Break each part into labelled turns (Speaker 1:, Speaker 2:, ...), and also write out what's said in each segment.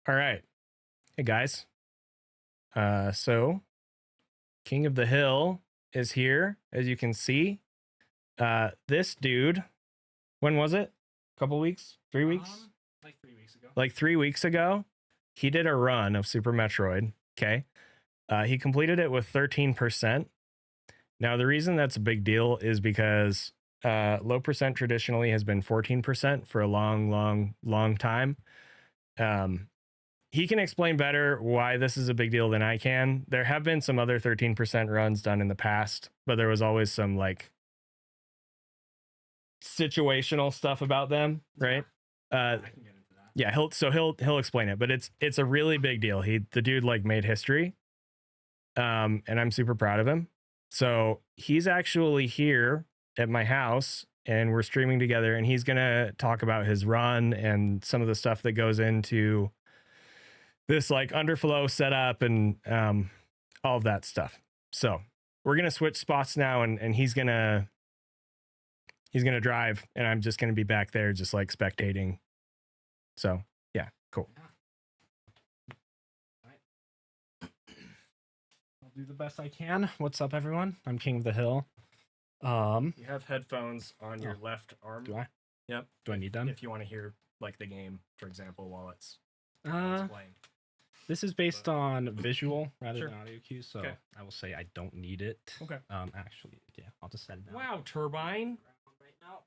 Speaker 1: All right. Hey guys. So King of the Hill is here, as you can see. This dude, when was it? A couple weeks? 3 weeks?
Speaker 2: Like 3 weeks ago.
Speaker 1: Like 3 weeks ago, he did a run of Super Metroid. Okay. He completed it with 13%. Now, the reason that's a big deal is because low percent traditionally has been 14% for a long time. He can explain better why this is a big deal than I can. There have been some other 13% runs done in the past, but there was always some like situational stuff about them, right?
Speaker 2: I can get into that.
Speaker 1: Yeah, he'll explain it, but it's a really big deal. The dude like made history. And I'm super proud of him. So he's actually here at my house and we're streaming together, and he's gonna talk about his run and some of the stuff that goes into this like underflow setup and all of that stuff. So we're gonna switch spots now, and he's gonna drive, and I'm just gonna be back there just like spectating. So yeah, cool.
Speaker 2: I'll do the best I can. What's up, everyone? I'm King of the Hill.
Speaker 1: You have headphones on your left arm.
Speaker 2: Do I?
Speaker 1: Yep.
Speaker 2: Do I need them?
Speaker 1: If you want to hear like the game, for example, while it's playing.
Speaker 2: This is based on visual rather
Speaker 1: Sure.
Speaker 2: than audio cues, so
Speaker 1: Okay.
Speaker 2: I will say I don't need it.
Speaker 1: Okay.
Speaker 2: Actually, yeah, I'll just set it down.
Speaker 1: Wow, Turbine.
Speaker 2: Right now.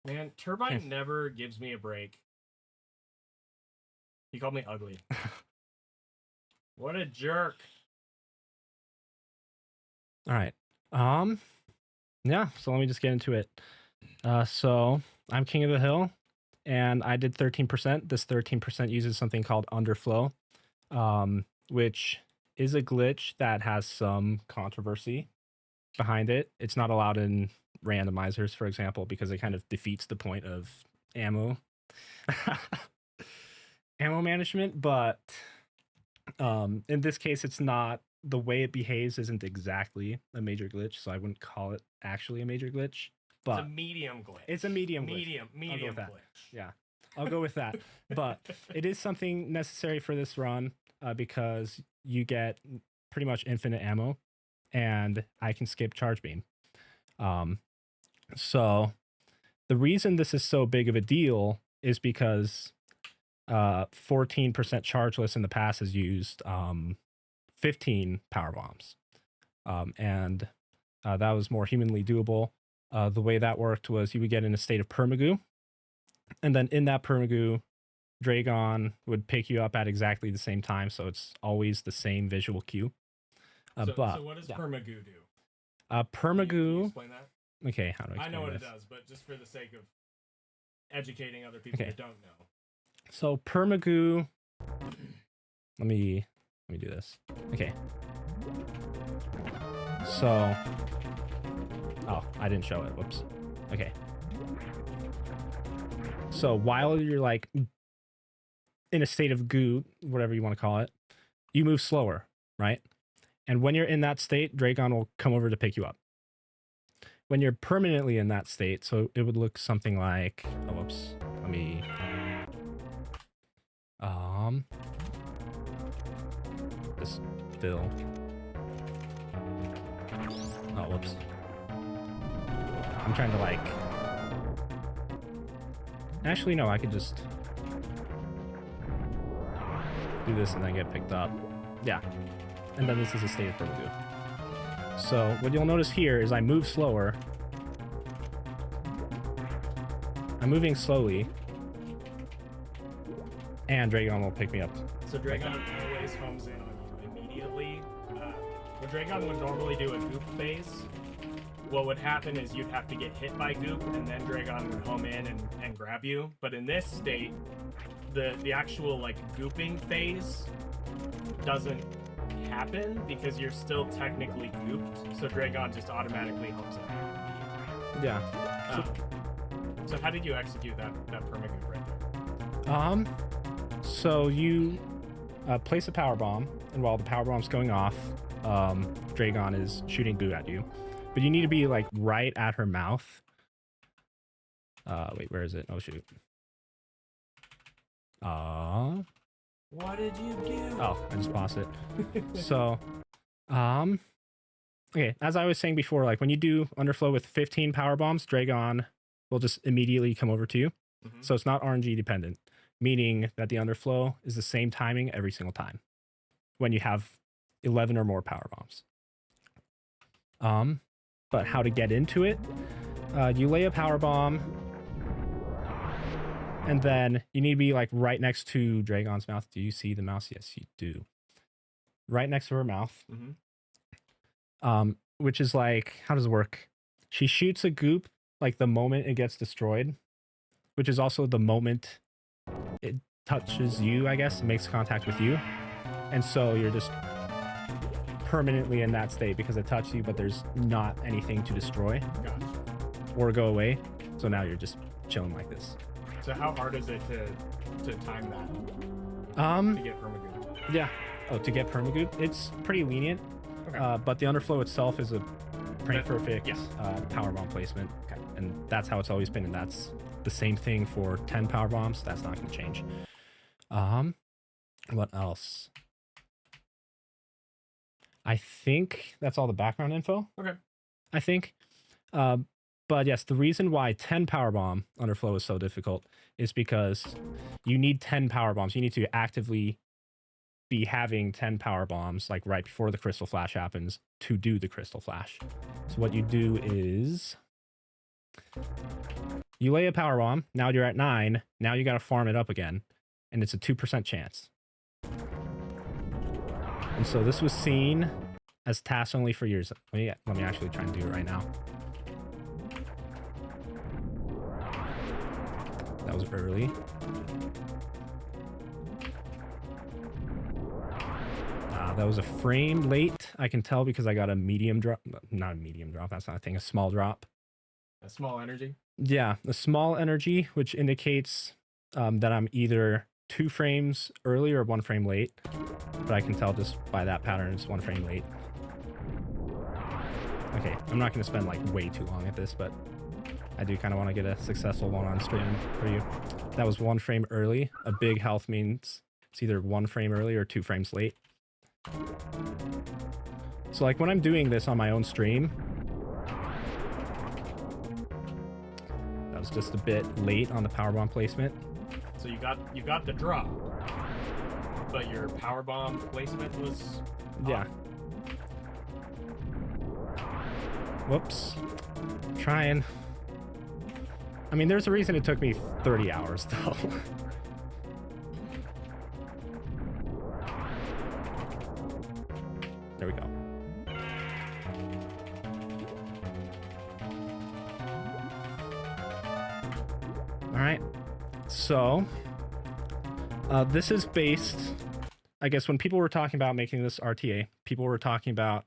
Speaker 1: Man, Turbine never gives me a break. He called me ugly. What a jerk.
Speaker 2: All right. Yeah, so let me just get into it. So I'm King of the Hill, and I did 13%. This 13% uses something called Underflow, which is a glitch that has some controversy behind it. It's not allowed in randomizers, for example, because it kind of defeats the point of ammo management. But in this case, it's not. The way it behaves isn't exactly a major glitch, so I wouldn't call it actually a major glitch. But
Speaker 1: it's a medium glitch.
Speaker 2: It's a medium
Speaker 1: glitch. Medium
Speaker 2: that.
Speaker 1: glitch.
Speaker 2: Yeah, I'll go with that. But it is something necessary for this run because you get pretty much infinite ammo, and I can skip charge beam. So the reason this is so big of a deal is because 14% chargeless in the past has used 15 power bombs, and that was more humanly doable. The way that worked was you would get in a state of permagoo, and then in that permagoo, Dragon would pick you up at exactly the same time, so it's always the same visual cue.
Speaker 1: So what does permagoo do?
Speaker 2: Permagoo.
Speaker 1: Can you explain that?
Speaker 2: Okay, how do I explain
Speaker 1: I know what
Speaker 2: this?
Speaker 1: it does, but just for the sake of educating other people that don't know.
Speaker 2: So permagoo. Let me do this. Okay. So, oh, I didn't show it. Whoops. Okay. So while you're like in a state of goo, whatever you want to call it, you move slower, right? And when you're in that state, Dragon will come over to pick you up. When you're permanently in that state, so it would look something like, oh, whoops. Let me, just fill. Oh, whoops. I'm trying to like, actually, no, I could just do this and then get picked up. Yeah. And then this is a state of permagoo. So what you'll notice here is I move slower. I'm moving slowly. And Dragon will pick me up.
Speaker 1: So Dragon always homes in on you immediately. When Dragon would normally do a goop phase, what would happen is you'd have to get hit by goop, and then Dragon would home in and grab you. But in this state, the actual like gooping phase doesn't happen because you're still technically gooped, so Dragon just automatically homes in.
Speaker 2: Yeah.
Speaker 1: So how did you execute that permagoop right there?
Speaker 2: So you place a power bomb, and while the power bomb's going off, Dragon is shooting goo at you, but you need to be like right at her mouth. Wait, where is it? Oh shoot.
Speaker 1: What did you do?
Speaker 2: Oh, I just paused it. So, okay, as I was saying before, like when you do Underflow with 15 power bombs, Dragon will just immediately come over to you. So it's not RNG dependent, meaning that the Underflow is the same timing every single time when you have 11 or more power bombs. But how to get into it, you lay a power bomb, and then you need to be like right next to Dragon's mouth. Do you see the mouse? Yes, you do. Right next to her mouth. Which is like, how does it work? She shoots a goop like the moment it gets destroyed, which is also the moment it touches you, I guess, makes contact with you. And so you're just permanently in that state because it touched you, but there's not anything to destroy or go away. So now you're just chilling like this.
Speaker 1: So how hard is it to time that? To get permagoop?
Speaker 2: Yeah. Oh, to get permagoop, it's pretty lenient. Okay. But the Underflow itself is a pretty perfect power bomb placement. Okay. And that's how it's always been, and that's the same thing for 10 power bombs. That's not going to change. What else? I think that's all the background info.
Speaker 1: Okay.
Speaker 2: I think. But yes, the reason why 10 power bomb Underflow is so difficult is because you need 10 power bombs. You need to actively be having 10 power bombs like right before the crystal flash happens to do the crystal flash. So what you do is you lay a power bomb. Now you're at 9. Now you got to farm it up again, and it's a 2% chance. And so this was seen as task only for years. Let me actually try and do it right now. That was early. That was a frame late. I can tell because I got a medium drop. Not a medium drop. That's not a thing. A small drop.
Speaker 1: A small energy?
Speaker 2: Yeah, a small energy, which indicates that I'm either 2 frames early or 1 frame late. But I can tell just by that pattern it's 1 frame late. Okay, I'm not going to spend like way too long at this, but I do kind of want to get a successful one on stream for you. That was 1 frame early. A big health means it's either 1 frame early or 2 frames late. So like when I'm doing this on my own stream, that was just a bit late on the powerbomb placement.
Speaker 1: So you got the drop, but your powerbomb placement was off.
Speaker 2: Yeah. Whoops. Trying. I mean, there's a reason it took me 30 hours though. There we go. All right. So this is based, I guess when people were talking about making this RTA, people were talking about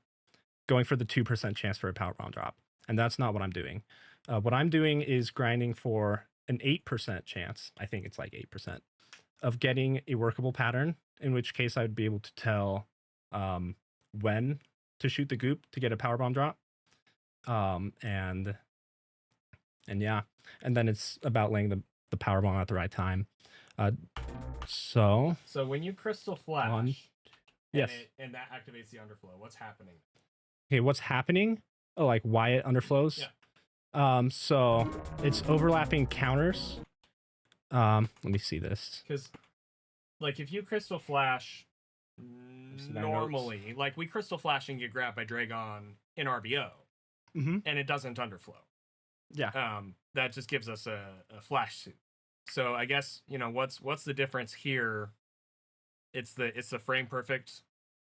Speaker 2: going for the 2% chance for a powerbomb drop. And that's not what I'm doing. What I'm doing is grinding for an 8% chance. I think it's like 8% of getting a workable pattern, in which case I would be able to tell when to shoot the goop to get a powerbomb drop. And yeah, and then it's about laying the powerbomb at the right time. So
Speaker 1: when you crystal flash,
Speaker 2: yes,
Speaker 1: and that activates the underflow, what's happening?
Speaker 2: Okay, what's happening? Oh, like why it underflows?
Speaker 1: Yeah.
Speaker 2: So it's overlapping counters. Let me see this.
Speaker 1: Because, like, if you crystal flash normally, like we crystal flash and get grabbed by Dragon in RBO, and it doesn't underflow.
Speaker 2: Yeah.
Speaker 1: That just gives us a flash suit. So I guess what's the difference here? It's the frame perfect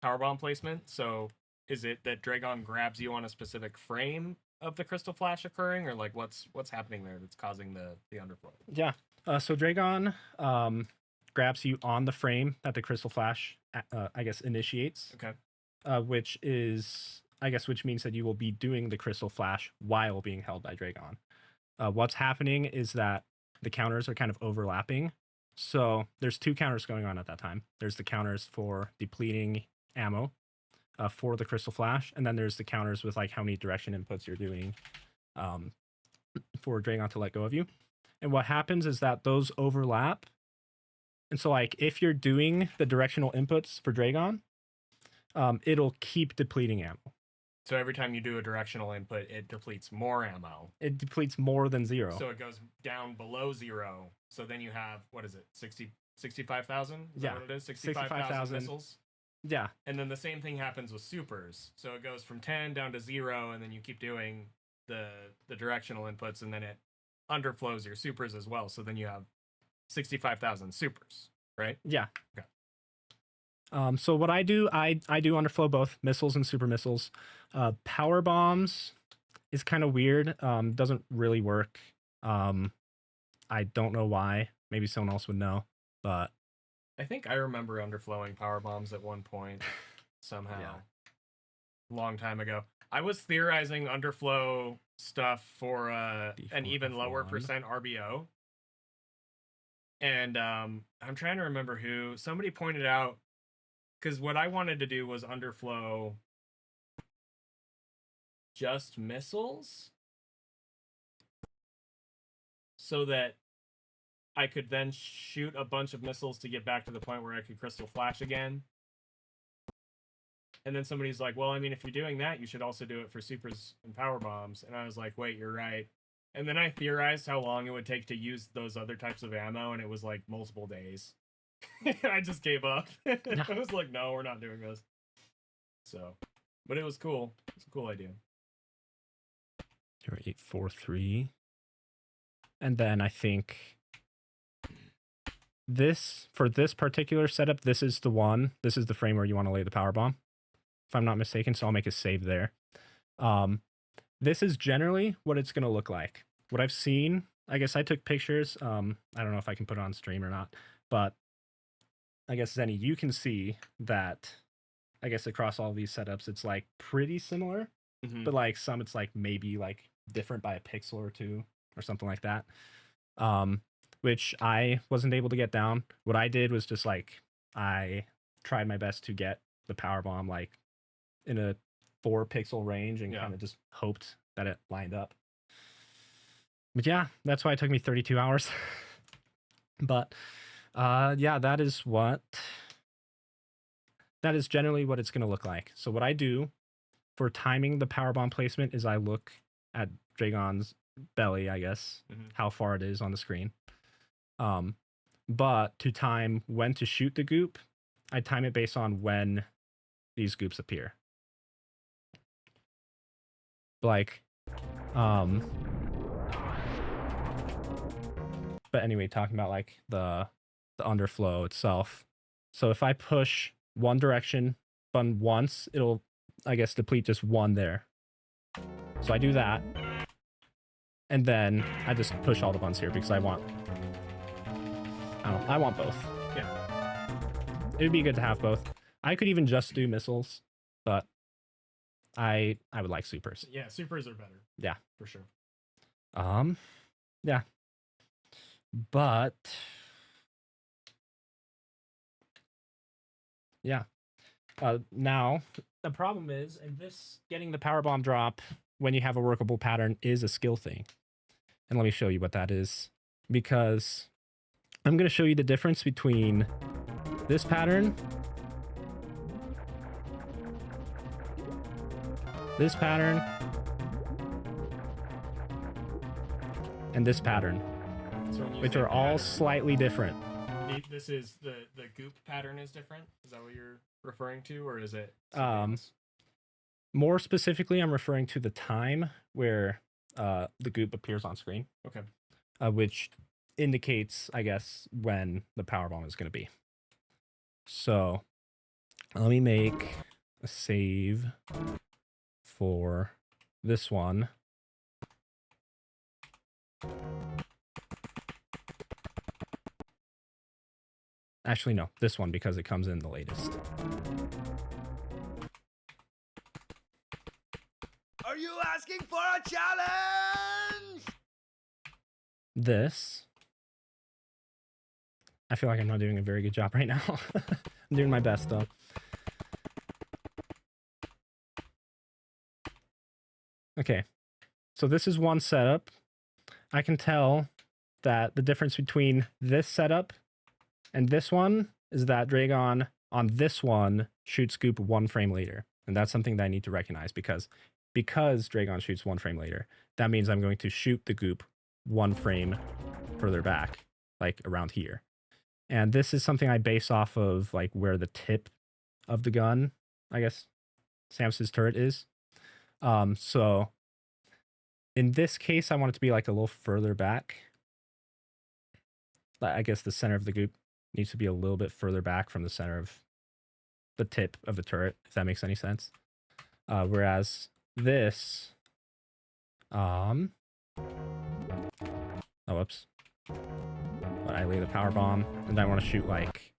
Speaker 1: powerbomb placement. So is it that Dragon grabs you on a specific frame of the crystal flash occurring, or like what's happening there that's causing the underflow?
Speaker 2: Yeah. So Dragon grabs you on the frame that the crystal flash I guess initiates.
Speaker 1: Okay.
Speaker 2: Which means that you will be doing the crystal flash while being held by Dragon. What's happening is that the counters are kind of overlapping. So there's 2 counters going on at that time. There's the counters for depleting ammo for the crystal flash, and then there's the counters with like how many direction inputs you're doing for Dragon to let go of you. And what happens is that those overlap And so like if you're doing the directional inputs for Dragon, it'll keep depleting ammo.
Speaker 1: So every time you do a directional input, it depletes more ammo.
Speaker 2: It depletes more than 0.
Speaker 1: So it goes down below 0. So then you have, what is it, 65,000? Is that what it is? 65,000 missiles?
Speaker 2: Yeah.
Speaker 1: And then the same thing happens with supers. So it goes from 10 down to 0, and then you keep doing the directional inputs, and then it underflows your supers as well. So then you have 65,000 supers, right?
Speaker 2: Yeah.
Speaker 1: Okay.
Speaker 2: So what I do underflow both missiles and super missiles. Power bombs is kind of weird. Doesn't really work. I don't know why. Maybe someone else would know, but
Speaker 1: I think I remember underflowing power bombs at one point somehow.
Speaker 2: Yeah.
Speaker 1: Long time ago. I was theorizing underflow stuff for an even lower percent RBO. And I'm trying to remember who. Somebody pointed out, because what I wanted to do was underflow just missiles so that I could then shoot a bunch of missiles to get back to the point where I could crystal flash again. And then somebody's like, well, I mean, if you're doing that, you should also do it for supers and power bombs. And I was like, wait, you're right. And then I theorized how long it would take to use those other types of ammo, and it was like multiple days. I just gave up. I was like, no, we're not doing this. So, but it was cool. It's a cool idea.
Speaker 2: 0843. And then I think this, for this particular setup, this is the one. This is the frame where you want to lay the power bomb, if I'm not mistaken. So I'll make a save there. This is generally what it's going to look like. What I've seen, I guess I took pictures. I don't know if I can put it on stream or not, but I guess, Zeni, you can see that, I guess, across all these setups, it's like pretty similar, but like some, it's like maybe like different by a pixel or two or something like that, which I wasn't able to get down. What I did was just like, I tried my best to get the power bomb like in a 4 pixel range and kind of just hoped that it lined up. But yeah, that's why it took me 32 hours. But yeah, that is generally what it's going to look like. So what I do for timing the power bomb placement is I look at Dragon's belly, I guess, how far it is on the screen. But to time when to shoot the goop, I time it based on when these goops appear. Like, but anyway, talking about like the underflow itself. So if I push one direction button once, it'll, I guess, deplete just one there. So I do that. And then I just push all the buttons here because I want both.
Speaker 1: Yeah.
Speaker 2: It would be good to have both. I could even just do missiles, but I would like supers.
Speaker 1: Yeah, supers are better.
Speaker 2: Yeah.
Speaker 1: For sure.
Speaker 2: Yeah. But yeah. Now the problem is, and this getting the power bomb drop when you have a workable pattern is a skill thing. And let me show you what that is, because I'm going to show you the difference between this pattern, this pattern, and this pattern, which are all slightly different.
Speaker 1: This is the goop pattern is different. Is that what you're referring to, or is it?
Speaker 2: More specifically, I'm referring to the time where the goop appears on screen.
Speaker 1: Okay.
Speaker 2: Which indicates, I guess, when the power bomb is going to be. So let me make a save for this one. Actually, no, this one, because it comes in the latest.
Speaker 3: Are you asking for a challenge?
Speaker 2: This. I feel like I'm not doing a very good job right now. I'm doing my best, though. Okay, so this is one setup. I can tell that the difference between this setup And this one is that Dragon on this one shoots goop 1 frame later. And that's something that I need to recognize because Dragon shoots 1 frame later, that means I'm going to shoot the goop 1 frame further back, like around here. And this is something I base off of like where the tip of the gun, I guess, Samus's turret is. So in this case, I want it to be like a little further back. I guess the center of the goop needs to be a little bit further back from the center of the tip of the turret, if that makes any sense. Whereas this, oh, whoops. But I lay the power bomb, and I want to shoot like,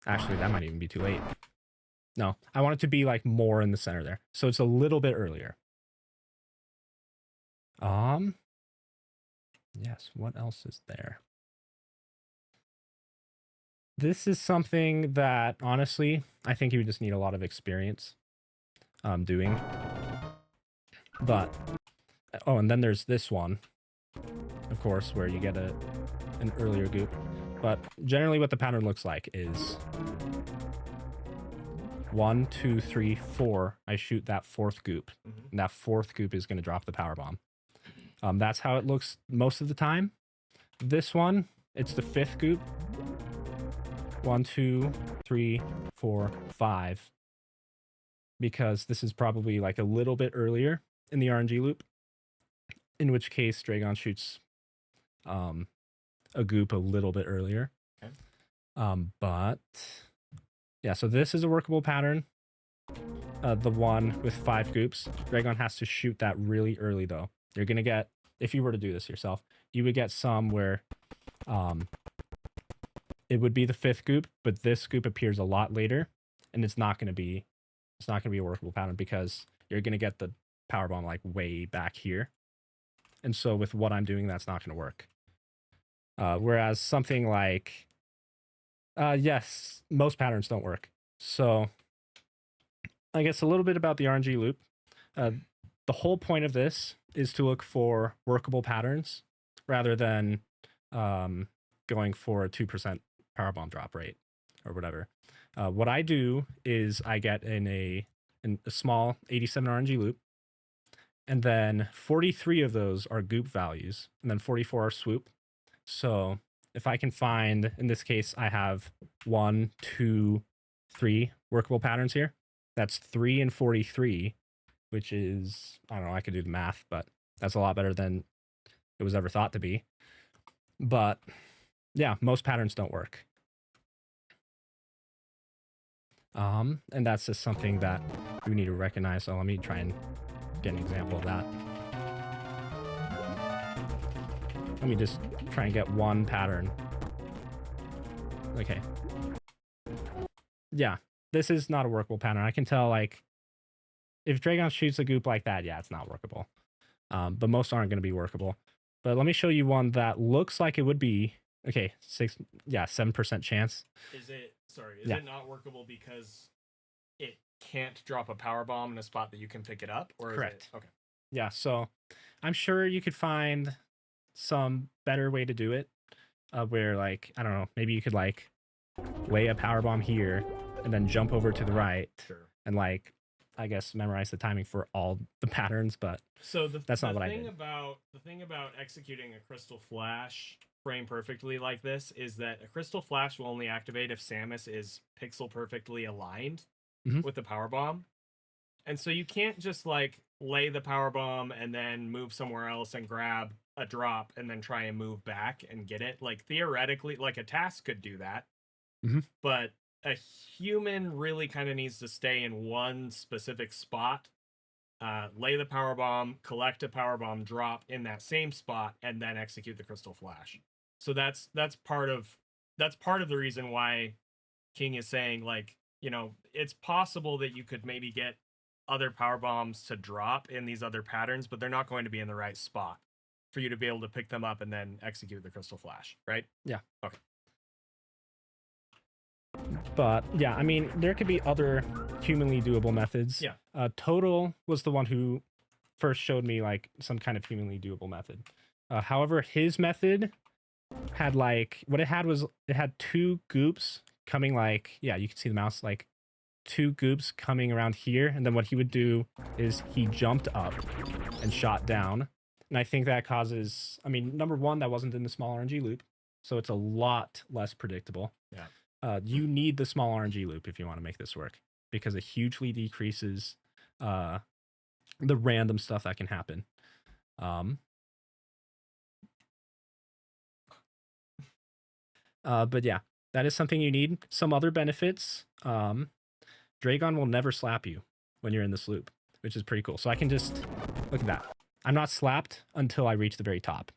Speaker 2: actually, that might even be too late. No, I want it to be like more in the center there. So it's a little bit earlier. Yes, what else is there? This is something that, honestly, I think you would just need a lot of experience doing. But, oh, and then there's this one, of course, where you get an earlier goop. But generally what the pattern looks like is 1, 2, 3, 4. I shoot that 4th goop. And that 4th goop is going to drop the power bomb. That's how it looks most of the time. This one, it's the 5th goop. 1, 2, 3, 4, 5. Because this is probably like a little bit earlier in the RNG loop. In which case, Dragon shoots a goop a little bit earlier.
Speaker 1: Okay.
Speaker 2: But yeah, so this is a workable pattern. The one with 5 goops. Dragon has to shoot that really early though. You're gonna get, if you were to do this yourself, you would get some where it would be the 5th goop, but this goop appears a lot later, and it's not gonna be a workable pattern because you're gonna get the power bomb like way back here. And so with what I'm doing, that's not gonna work. Whereas something like yes, most patterns don't work. So I guess a little bit about the RNG loop. The whole point of this is to look for workable patterns rather than going for a 2% powerbomb drop rate or whatever. What I do is I get in a small 87 RNG loop, and then 43 of those are goop values, and then 44 are swoop. So if I can find, in this case, I have 1, 2, 3 workable patterns here. That's 3 and 43, which is, I don't know, I could do the math, but that's a lot better than it was ever thought to be. But yeah, most patterns don't work. And that's just something that we need to recognize. So let me try and get an example of that. Let me just try and get one pattern. Okay. Yeah, this is not a workable pattern. I can tell, like, if Dragon shoots a goop like that, yeah, it's not workable. But most aren't going to be workable. But let me show you one that looks like it would be. Okay, 7% chance.
Speaker 1: Is it it not workable because it can't drop a power bomb in a spot that you can pick it up? Or
Speaker 2: correct.
Speaker 1: Is it, okay.
Speaker 2: Yeah, so I'm sure you could find some better way to do it. Where, like, I don't know, maybe you could, like, lay a power bomb here and then jump over to the right.
Speaker 1: Sure.
Speaker 2: And, like, I guess memorize the timing for all the patterns, but
Speaker 1: so
Speaker 2: that's not what I did.
Speaker 1: The thing about executing a crystal flash frame perfectly like this is that a crystal flash will only activate if Samus is pixel perfectly aligned with the power bomb. And so you can't just, like, lay the power bomb and then move somewhere else and grab a drop and then try and move back and get it. Like, theoretically, like, a task could do that. But a human really kind of needs to stay in one specific spot, lay the power bomb, collect a power bomb drop in that same spot, and then execute the crystal flash. So that's part of the reason why King is saying, like, you know, it's possible that you could maybe get other power bombs to drop in these other patterns, but they're not going to be in the right spot for you to be able to pick them up and then execute the crystal flash, right?
Speaker 2: Yeah.
Speaker 1: Okay.
Speaker 2: But yeah, I mean, there could be other humanly doable methods.
Speaker 1: Yeah.
Speaker 2: Total was the one who first showed me, like, some kind of humanly doable method. However, his method had like what it had was it had two goops coming like you can see the mouse like two goops coming around here, and then what he would do is he jumped up and shot down. And I think that causes, I mean, number one, that wasn't in the small RNG loop, so it's a lot less predictable.
Speaker 1: Yeah.
Speaker 2: You need the small RNG loop if you want to make this work, because it hugely decreases the random stuff that can happen. But yeah, that is something you need. Some other benefits, Dragon will never slap you when you're in this loop, which is pretty cool. So I can just, look at that. I'm not slapped until I reach the very top.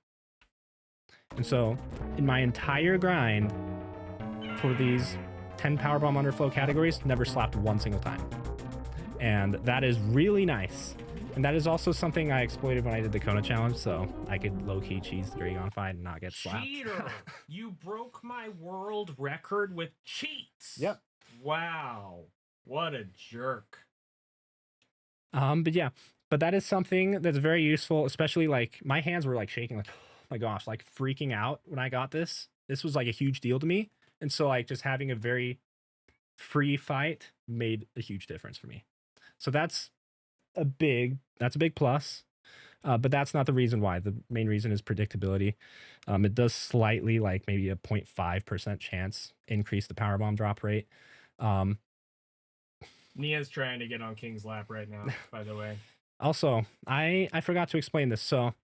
Speaker 2: And so in my entire grind for these 10 Powerbomb Underflow categories, never slapped one single time. And that is really nice. And that is also something I exploited when I did the Kona challenge, so I could low-key cheese the Dragon fight and not get slapped.
Speaker 4: Cheater! You broke my world record with cheats.
Speaker 2: Yep.
Speaker 4: Wow. What a jerk.
Speaker 2: But yeah, but that is something that's very useful, especially like my hands were like shaking, like, oh my gosh, like freaking out when I got this. This was like a huge deal to me. And so like just having a very free fight made a huge difference for me. So that's a big plus. But that's not the reason why. The main reason is predictability. It does slightly, like maybe a 0.5% chance increase the powerbomb drop rate.
Speaker 1: Nia's trying to get on King's lap right now, by the way.
Speaker 2: Also, I forgot to explain this. So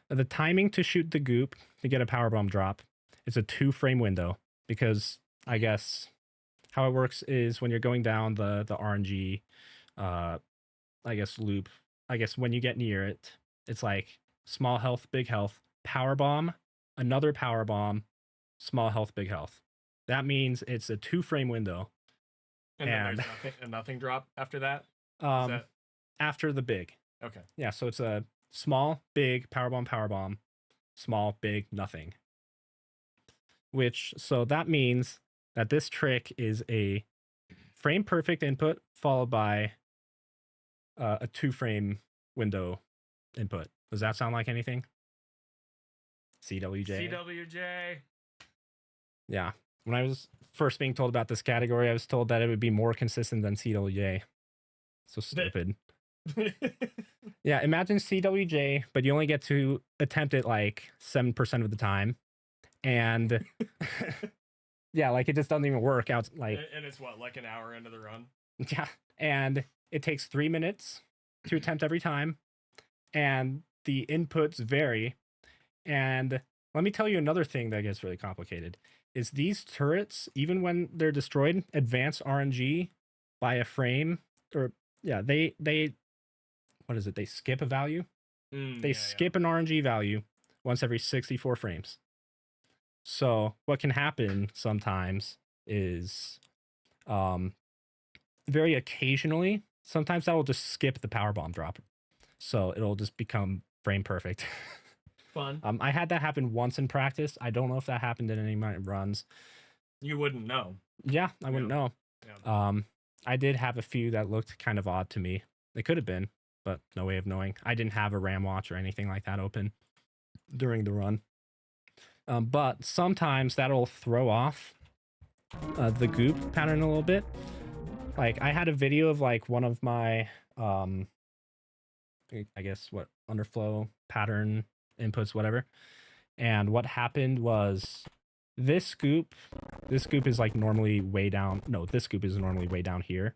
Speaker 2: the timing to shoot the goop to get a powerbomb drop is a 2-frame window, because I guess how it works is when you're going down the RNG, I guess loop, I guess when you get near it, it's like small health, big health, power bomb, another power bomb, small health, big health. That means it's a 2-frame window.
Speaker 1: And then there's a nothing drop after that?
Speaker 2: After the big.
Speaker 1: Okay.
Speaker 2: Yeah, so it's a small, big, power bomb, small, big, nothing. So that means that this trick is a frame perfect input followed by a 2-frame window input. Does that sound like anything? CWJ.
Speaker 1: CWJ.
Speaker 2: Yeah. When I was first being told about this category, I was told that it would be more consistent than CWJ. So stupid. Yeah, imagine CWJ, but you only get to attempt it like 7% of the time. And yeah, like it just doesn't even work out. Like,
Speaker 1: and it's what, like an hour into the run?
Speaker 2: Yeah. And it takes 3 minutes to attempt every time. And the inputs vary. And let me tell you another thing that gets really complicated is these turrets, even when they're destroyed, advance RNG by a frame, or yeah, they what is it? They skip a value. They skip an RNG value once every 64 frames. So what can happen sometimes is very occasionally, sometimes that will just skip the powerbomb drop. So it'll just become frame perfect.
Speaker 1: Fun.
Speaker 2: I had that happen once in practice. I don't know if that happened in any of my runs.
Speaker 1: You wouldn't know.
Speaker 2: Yeah, I wouldn't know.
Speaker 1: Yeah.
Speaker 2: I did have a few that looked kind of odd to me. They could have been, but no way of knowing. I didn't have a RAM watch or anything like that open during the run. But sometimes that'll throw off the goop pattern a little bit. Like I had a video of like one of my, I guess what, underflow pattern inputs, whatever. And what happened was this scoop is like normally way down. No, this scoop is normally way down here.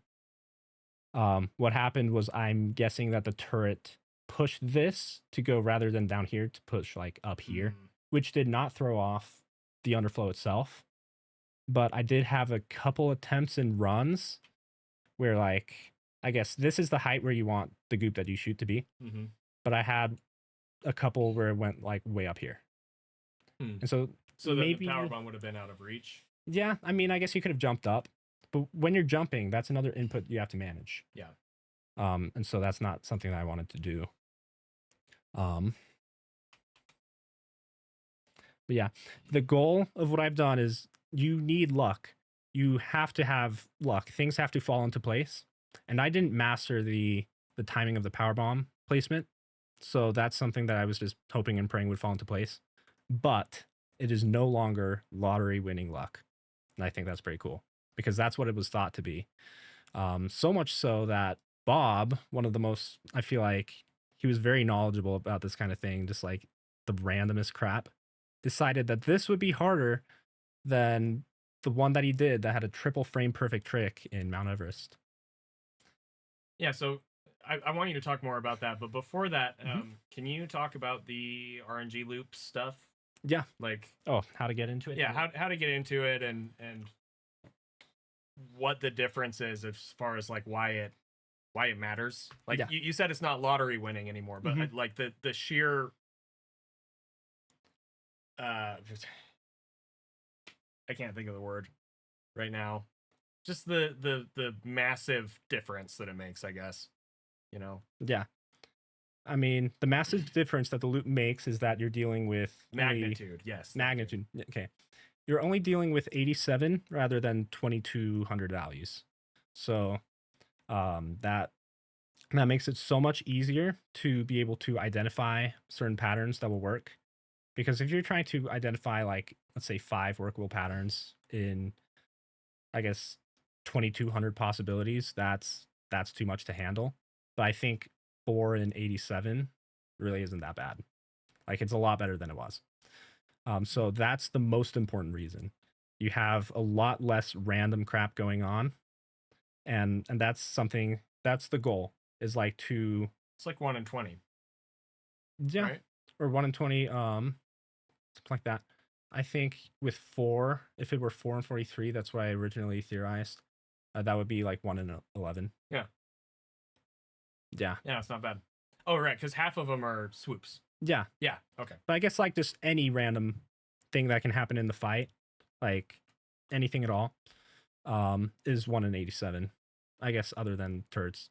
Speaker 2: What happened was I'm guessing that the turret pushed this to go rather than down here to push like up here, which did not throw off the underflow itself. But I did have a couple attempts and runs where like, I guess this is the height where you want the goop that you shoot to be. But I had a couple where it went like way up here. And so
Speaker 1: maybe the powerbomb would have been out of reach.
Speaker 2: Yeah, I mean, I guess you could have jumped up, but when you're jumping, that's another input you have to manage.
Speaker 1: Yeah.
Speaker 2: And so that's not something that I wanted to do. But yeah, the goal of what I've done is you need luck. You have to have luck. Things have to fall into place. And I didn't master the timing of the powerbomb placement. So that's something that I was just hoping and praying would fall into place. But it is no longer lottery winning luck. And I think that's pretty cool because that's what it was thought to be. So much so that Bob, one of the most, I feel like he was very knowledgeable about this kind of thing, just like the randomest crap, decided that this would be harder than the one that he did that had a triple frame perfect trick in Mount Everest.
Speaker 1: Yeah, so I want you to talk more about that, but before that, can you talk about the RNG loop stuff?
Speaker 2: Yeah.
Speaker 1: Like,
Speaker 2: oh, how to get into it?
Speaker 1: Yeah, how to get into it and what the difference is as far as like why it matters. Like you said, it's not lottery winning anymore, but like the sheer I can't think of the word right now. Just the massive difference that it makes, I guess. You know?
Speaker 2: Yeah. I mean, the massive difference that the loop makes is that you're dealing with
Speaker 1: magnitude. Yes.
Speaker 2: Magnitude. Okay. You're only dealing with 87 rather than 2200 values. So that makes it so much easier to be able to identify certain patterns that will work. Because if you're trying to identify, like, let's say 5 workable patterns in, I guess, 2200 possibilities, that's too much to handle. But I think 4 and 87 really isn't that bad. Like, it's a lot better than it was. So that's the most important reason. You have a lot less random crap going on, and that's something, that's the goal, is like to...
Speaker 1: It's like 1 in 20.
Speaker 2: Yeah, right? Or 1 in 20, something like that. I think with 4, if it were 4 and 43, that's what I originally theorized. That would be like 1 in 11.
Speaker 1: Yeah.
Speaker 2: Yeah.
Speaker 1: Yeah, it's not bad. Oh, right, because half of them are swoops.
Speaker 2: Yeah.
Speaker 1: Yeah, okay.
Speaker 2: But I guess like just any random thing that can happen in the fight, like anything at all, is 1 in 87. I guess other than turrets,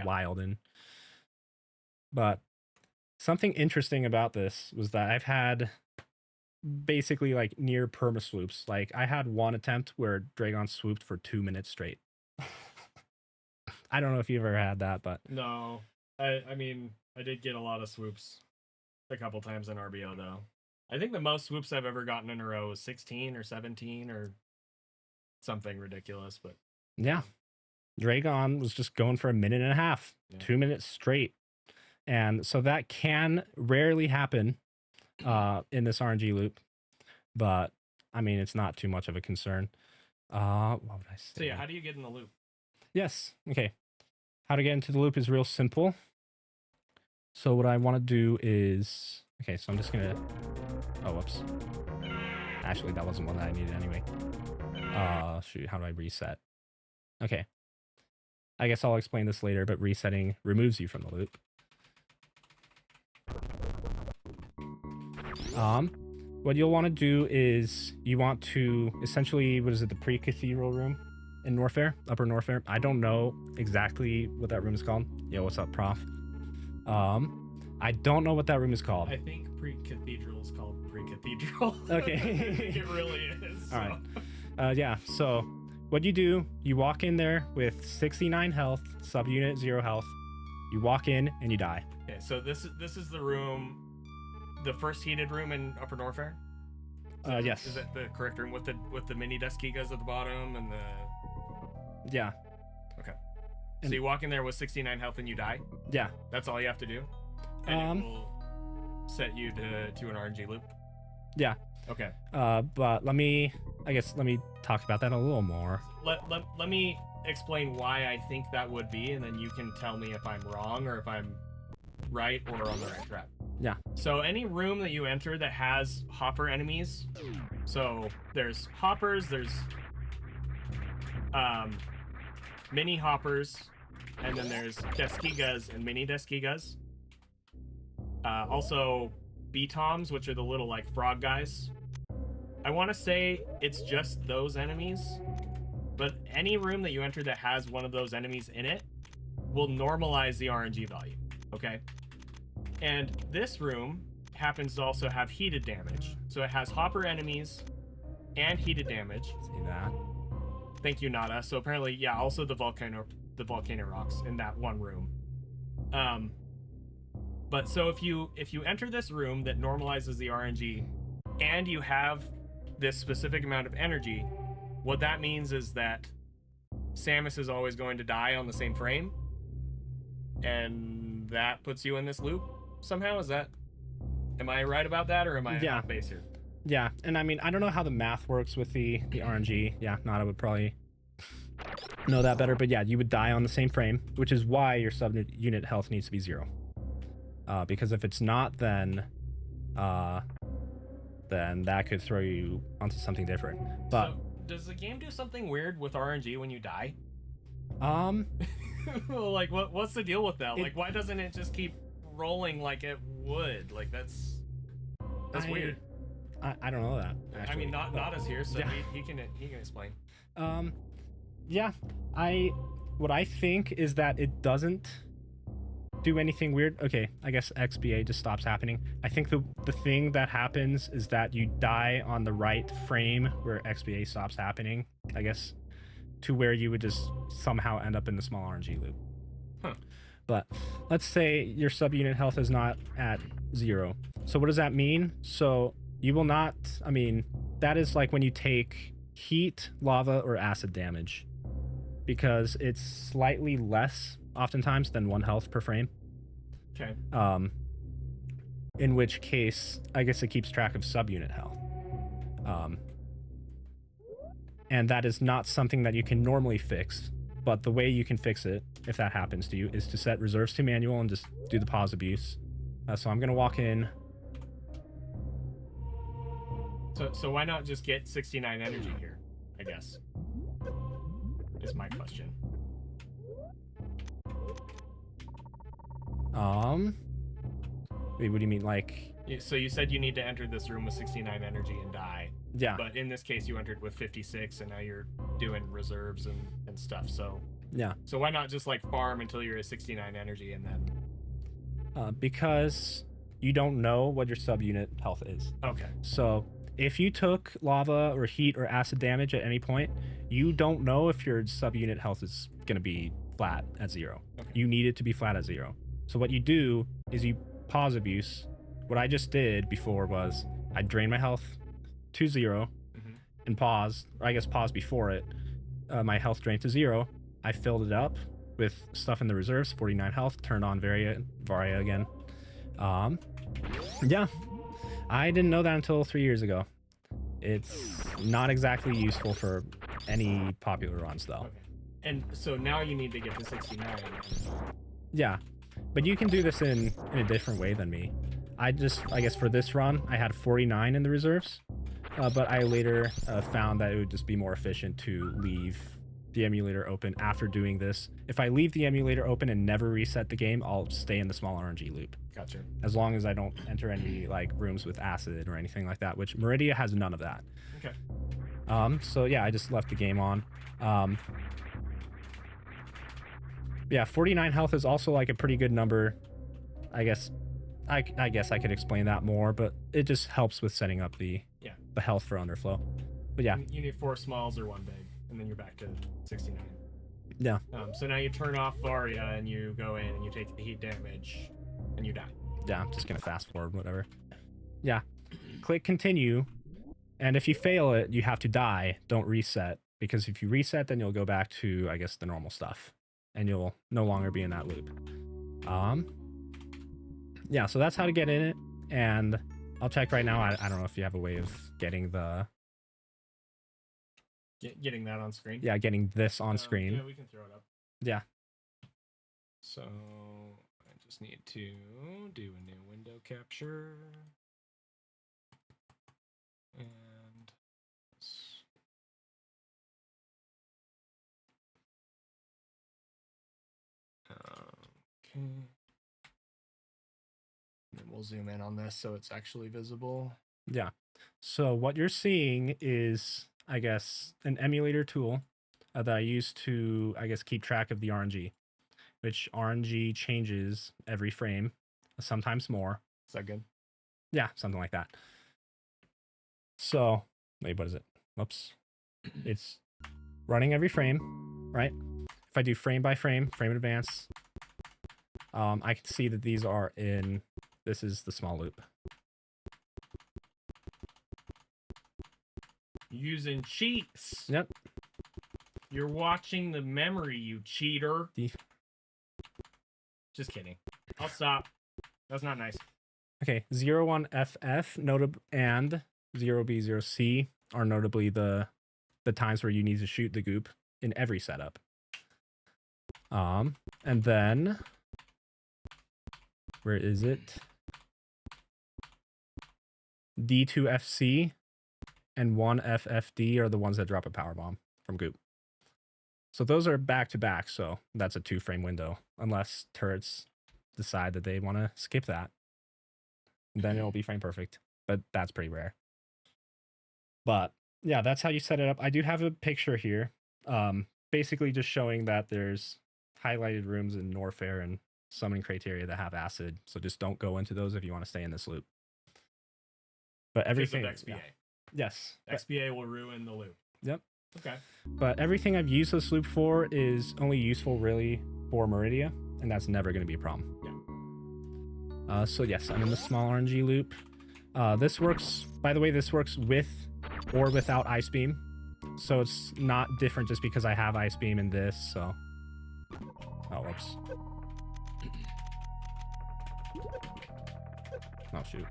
Speaker 2: wild and... But something interesting about this was that I've had basically like near perma swoops. Like I had one attempt where Dragon swooped for 2 minutes straight. I don't know if you've ever had that, but...
Speaker 1: No. I mean, I did get a lot of swoops a couple times in RBO, though. I think the most swoops I've ever gotten in a row was 16 or 17 or something ridiculous, but...
Speaker 2: Yeah. Dragon was just going for 1.5 minutes, 2 minutes straight. And so that can rarely happen in this RNG loop. But, I mean, it's not too much of a concern. What would I say?
Speaker 1: So yeah, how do you get in the loop?
Speaker 2: Yes. Okay. How to get into the loop is real simple. So what I want to do is... Okay, so I'm just going to... Oh, whoops. Actually, that wasn't one that I needed anyway. Shoot, how do I reset? Okay. I guess I'll explain this later, but resetting removes you from the loop. What you'll want to do is you want to essentially, what is it, the pre-cathedral room in Norfair, Upper Norfair? I don't know exactly what that room is called. Yo, what's up, Prof? I don't know what that room is called.
Speaker 1: I think pre-cathedral is called pre-cathedral.
Speaker 2: Okay.
Speaker 1: I think it really is.
Speaker 2: So. All right. Yeah, so what you do, you walk in there with 69 health, subunit 0 health. You walk in and you die.
Speaker 1: Okay, so this is the room, the first heated room in Upper Norfair?
Speaker 2: Yes.
Speaker 1: Is that the correct room with the mini Deskigas at the bottom and the...
Speaker 2: Yeah.
Speaker 1: Okay. So you walk in there with 69 health and you die?
Speaker 2: Yeah.
Speaker 1: That's all you have to do? And it will set you to an RNG loop?
Speaker 2: Yeah.
Speaker 1: Okay.
Speaker 2: But let me talk about that a little more.
Speaker 1: Let me explain why I think that would be, and then you can tell me if I'm wrong or if I'm right or on the right track.
Speaker 2: Yeah.
Speaker 1: So any room that you enter that has hopper enemies, so there's hoppers, there's mini hoppers, and then there's Deskigas and mini Deskigas. Also B-toms, which are the little like frog guys. I want to say it's just those enemies, but any room that you enter that has one of those enemies in it will normalize the RNG value, okay? And this room happens to also have heated damage. So it has hopper enemies and heated damage.
Speaker 2: See that?
Speaker 1: Thank you, Nada. So apparently, yeah, also the volcano rocks in that one room. But so if you enter this room that normalizes the RNG, and you have this specific amount of energy, what that means is that Samus is always going to die on the same frame, and that puts you in this loop somehow. Am I right about that, or am I off base here?
Speaker 2: Yeah, and I mean, I don't know how the math works with the RNG. Yeah, Nada would probably know that better, but yeah, you would die on the same frame, which is why your sub-unit health needs to be 0. Because if it's not, then that could throw you onto something different. But
Speaker 1: so, does the game do something weird with RNG when you die? Like, what's the deal with that? Like, why doesn't it just keep rolling like it would? Like, that's weird.
Speaker 2: I don't know that, actually.
Speaker 1: I mean, Nada's here, so
Speaker 2: yeah.
Speaker 1: he can explain.
Speaker 2: Yeah, what I think is that it doesn't do anything weird. Okay, I guess XBA just stops happening. I think the thing that happens is that you die on the right frame where XBA stops happening, I guess, to where you would just somehow end up in the small RNG loop.
Speaker 1: Huh.
Speaker 2: But let's say your subunit health is not at 0. So what does that mean? So you will not, I mean, that is like when you take heat, lava, or acid damage, because it's slightly less oftentimes than 1 health per frame.
Speaker 1: Okay.
Speaker 2: In which case, I guess it keeps track of subunit health. And that is not something that you can normally fix, but the way you can fix it, if that happens to you, is to set reserves to manual and just do the pause abuse. So I'm gonna walk in.
Speaker 1: So why not just get 69 energy here, I guess, is my question.
Speaker 2: Wait, what do you mean, like?
Speaker 1: So you said you need to enter this room with 69 energy and die.
Speaker 2: Yeah.
Speaker 1: But in this case, you entered with 56, and now you're doing reserves and stuff. So
Speaker 2: yeah.
Speaker 1: So why not just like farm until you're at 69 energy and then?
Speaker 2: Because you don't know what your subunit health is.
Speaker 1: Okay.
Speaker 2: So if you took lava or heat or acid damage at any point, you don't know if your subunit health is going to be flat at 0.
Speaker 1: Okay.
Speaker 2: You need it to be flat at 0. So what you do is you pause abuse. What I just did before was I drained my health to 0 and pause, or I guess pause before it. My health drained to 0. I filled it up with stuff in the reserves, 49 health, turned on Varia again. Yeah, I didn't know that until 3 years ago. It's not exactly useful for any popular runs, though.
Speaker 1: Okay. And so now you need to get to 69.
Speaker 2: Yeah, but you can do this in a different way than me. I guess for this run, I had 49 in the reserves, but I later found that it would just be more efficient to leave the emulator open after doing this. If I leave the emulator open and never reset the game, I'll stay in the small RNG loop.
Speaker 1: Gotcha.
Speaker 2: As long as I don't enter any like rooms with acid or anything like that, which Meridia has none of that.
Speaker 1: Okay.
Speaker 2: So yeah, I just left the game on. Yeah, 49 health is also like a pretty good number. I guess I guess I could explain that more, but it just helps with setting up the health for Underflow. But yeah.
Speaker 1: You need 4 smalls or 1 big, and then you're back to 69.
Speaker 2: Yeah.
Speaker 1: So now you turn off Varia and you go in and you take the heat damage and you die.
Speaker 2: Yeah, I'm just gonna fast forward, whatever. Yeah. Click continue, and if you fail it, you have to die. Don't reset, because if you reset, then you'll go back to, I guess, the normal stuff, and you'll no longer be in that loop. Yeah, so that's how to get in it, and I'll check right now. I don't know if you have a way of getting the...
Speaker 1: Getting that on screen?
Speaker 2: Yeah, getting this on screen.
Speaker 1: Yeah, we can throw it up.
Speaker 2: Yeah.
Speaker 1: So I just need to do a new window capture. And okay. And then we'll zoom in on this so it's actually visible.
Speaker 2: Yeah. So what you're seeing is, I guess, an emulator tool that I use to, I guess, keep track of the RNG, which RNG changes every frame, sometimes more.
Speaker 1: Is that good?
Speaker 2: Yeah, something like that. So, wait, what is it? Whoops. It's running every frame, right? If I do frame by frame, frame in advance, I can see that these are in, this is the small loop.
Speaker 4: Using cheats.
Speaker 2: Yep.
Speaker 4: You're watching the memory, you cheater.
Speaker 2: The-
Speaker 4: Just kidding. I'll stop. That's not nice.
Speaker 2: Okay, 01FF and 0B0C are notably the times where you need to shoot the goop in every setup. And then where is it? D2FC and 1FFD are the ones that drop a power bomb from goop. So those are back to back, so that's a 2-frame window, unless turrets decide that they want to skip that. Then it'll be frame perfect, but that's pretty rare. But yeah, that's how you set it up. I do have a picture here, basically just showing that there's highlighted rooms in Norfair and summoning criteria that have acid, so just don't go into those if you want to stay in this loop. But everything,
Speaker 4: Because of XBA.
Speaker 2: yeah. Yes,
Speaker 4: XBA will ruin the loop.
Speaker 2: Yep.
Speaker 4: Okay.
Speaker 2: But everything I've used this loop for is only useful really for Meridia, and that's never going to be a problem.
Speaker 4: Yeah.
Speaker 2: So yes, I'm in the small RNG loop. This works, by the way, this works with or without Ice Beam. So it's not different just because I have Ice Beam in this, so... Oh, whoops. Oh, shoot.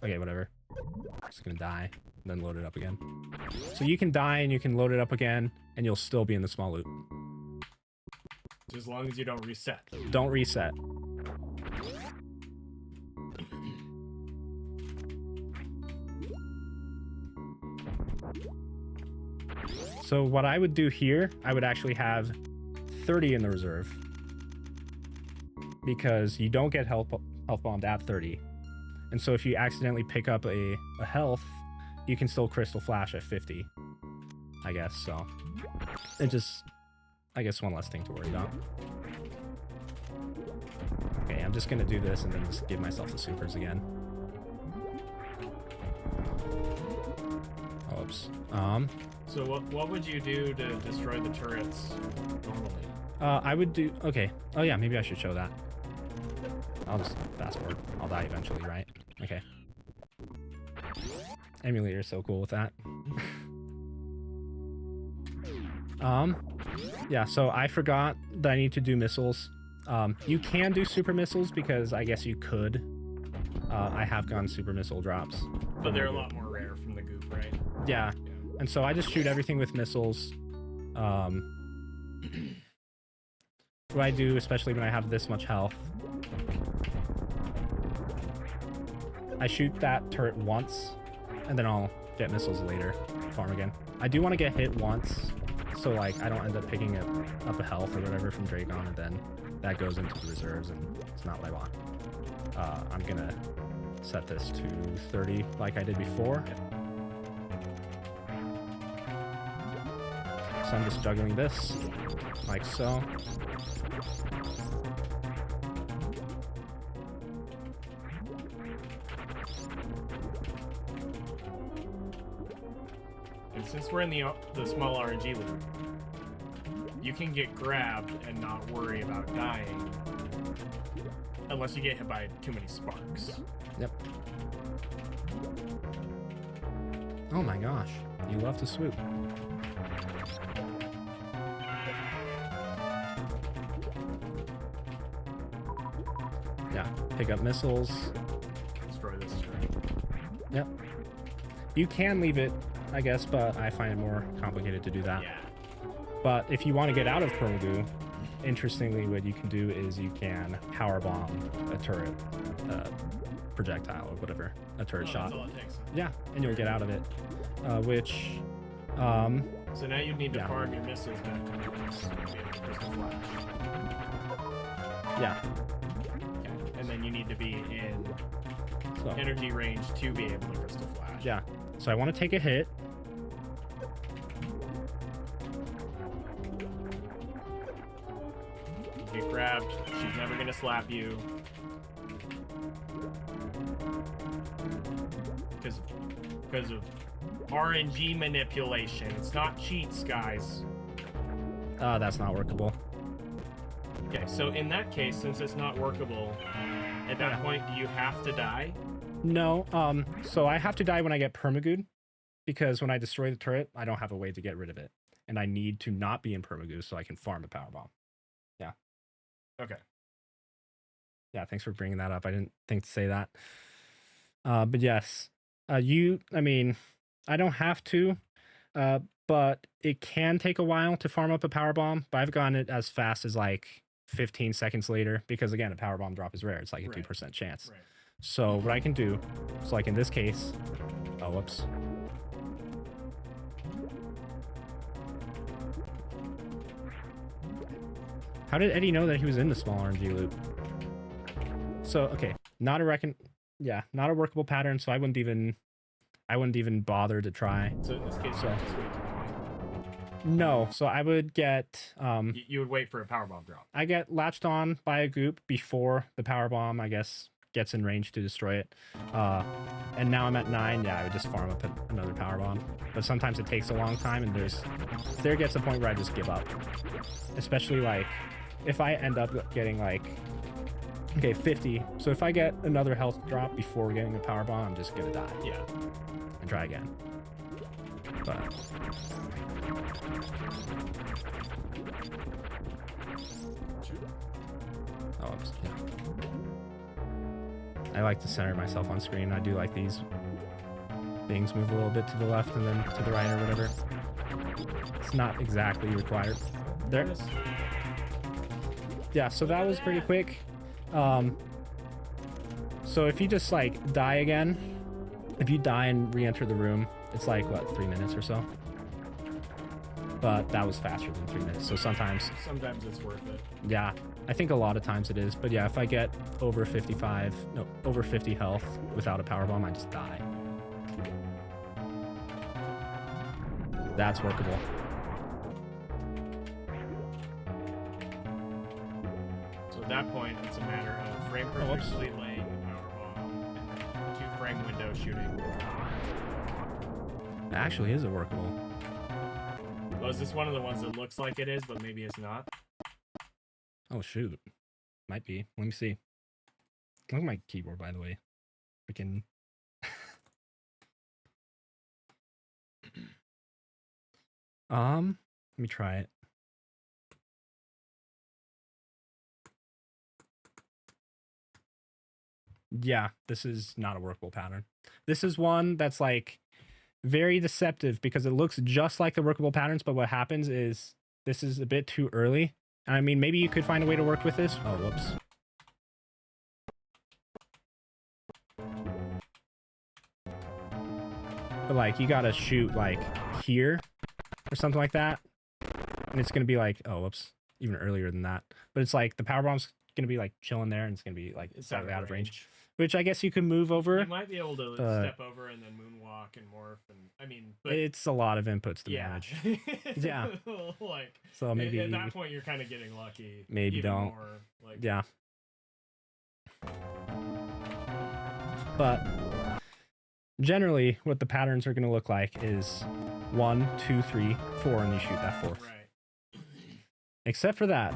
Speaker 2: Okay, whatever. Just gonna die, then load it up again. So you can die and you can load it up again, and you'll still be in the small loop.
Speaker 4: As long as you don't reset.
Speaker 2: Don't reset. So what I would do here, I would actually have 30 in the reserve, because you don't get health bombed at 30. And so if you accidentally pick up a health, you can still Crystal Flash at 50, I guess. So it just, I guess, one less thing to worry about. Okay, I'm just gonna do this and then just give myself the supers again. Oops.
Speaker 4: So what would you do to destroy the turrets normally?
Speaker 2: I would do, okay. Oh yeah, maybe I should show that. I'll just fast forward. I'll die eventually, right? Okay. Emulator's so cool with that. Yeah, so I forgot that I need to do missiles. You can do super missiles because I guess you could. I have gotten super missile drops.
Speaker 4: But they're a lot more rare from the goop, right?
Speaker 2: Yeah. And so I just shoot everything with missiles. What I do, especially when I have this much health, I shoot that turret once, and then I'll get missiles later, farm again. I do want to get hit once, so like I don't end up picking up a health or whatever from Dragon, and then that goes into the reserves, and it's not what I want. I'm gonna set this to 30 like I did before. So I'm just juggling this, like so.
Speaker 4: And since we're in the small RNG loop, you can get grabbed and not worry about dying unless you get hit by too many sparks.
Speaker 2: Yep. Oh my gosh, you love to swoop. Yeah, pick up missiles.
Speaker 4: Destroy this turret.
Speaker 2: Yep. You can leave it, I guess, but I find it more complicated to do that.
Speaker 4: Yeah.
Speaker 2: But if you want to get out of permagoo, interestingly, what you can do is you can power bomb a turret, projectile or whatever, a turret shot.
Speaker 4: That's all it takes.
Speaker 2: Yeah, and you'll get out of it. Which,
Speaker 4: So now you need to
Speaker 2: Yeah.
Speaker 4: farm your missiles back to missiles to be able to Crystal Flash.
Speaker 2: yeah.
Speaker 4: Okay. And then you need to be in
Speaker 2: So
Speaker 4: energy range to be able to Crystal Flash.
Speaker 2: yeah. So I want to take a hit.
Speaker 4: You get grabbed. She's never gonna slap you. Because of RNG manipulation. It's not cheats, guys.
Speaker 2: That's not workable.
Speaker 4: Okay, so in that case, since it's not workable, at that point, do you have to die?
Speaker 2: No. So I have to die when I get permagooed. because when I destroy the turret, I don't have a way to get rid of it. And I need to not be in permagoose so I can farm a power bomb. Yeah.
Speaker 4: Okay.
Speaker 2: Yeah, thanks for bringing that up. I didn't think to say that. But yes, I mean, I don't have to, but it can take a while to farm up a power bomb. But I've gotten it as fast as like 15 seconds later because again, a power bomb drop is rare. It's like a 2% chance.
Speaker 4: Right.
Speaker 2: So what I can do, so like in this case, oh, whoops. How did Eddie know that he was in the small RNG loop? So okay, not a workable pattern. So I wouldn't even bother to try.
Speaker 4: So in this case,
Speaker 2: So-
Speaker 4: you just wait to die.
Speaker 2: No, so I would get
Speaker 4: You would wait for a power bomb drop.
Speaker 2: I get latched on by a goop before the power bomb, I guess, gets in range to destroy it. And now I'm at 9. Yeah, I would just farm up another power bomb. But sometimes it takes a long time, and there gets a point where I just give up. Especially like if I end up getting like 50. So if I get another health drop before getting a power bomb, I'm just gonna die.
Speaker 4: Yeah.
Speaker 2: And try again. But oh, yeah. I like to center myself on screen. I do like these things move a little bit to the left and then to the right or whatever. It's not exactly required. There. Yeah, so that was pretty quick. So if you just like die again, if you die and re-enter the room, it's like what, 3 minutes or so? But that was faster than 3 minutes. So sometimes
Speaker 4: it's worth it.
Speaker 2: yeah, I think a lot of times it is. But yeah, if I get over 50 health without a power bomb, I just die. That's workable.
Speaker 4: So at that point, it's a matter of frame perfectly laying the power bomb and then 2-frame window shooting.
Speaker 2: It actually is a workable.
Speaker 4: Oh, is this one of the ones that looks like it is, but maybe it's not?
Speaker 2: Oh shoot, might be. Let me see. Look at my keyboard, by the way. Freaking. Let me try it. Yeah, this is not a workable pattern. This is one that's like very deceptive because it looks just like the workable patterns, but what happens is this is a bit too early. I mean, maybe you could find a way to work with this. Oh, whoops. But like, you gotta shoot like here or something like that. And it's gonna be like, oh, whoops, even earlier than that. But it's like the power bomb's gonna be like chilling there and it's gonna be like slightly out of range. Which I guess you can move over.
Speaker 4: You might be able to step over and then moonwalk and morph, and I mean, but
Speaker 2: it's a lot of inputs to manage. Yeah.
Speaker 4: Like,
Speaker 2: so maybe
Speaker 4: at that point you're kind of getting lucky.
Speaker 2: Maybe
Speaker 4: even
Speaker 2: don't.
Speaker 4: More, like,
Speaker 2: yeah. But generally, what the patterns are going to look like is 1, 2, 3, 4, and you shoot that 4th.
Speaker 4: Right.
Speaker 2: Except for that.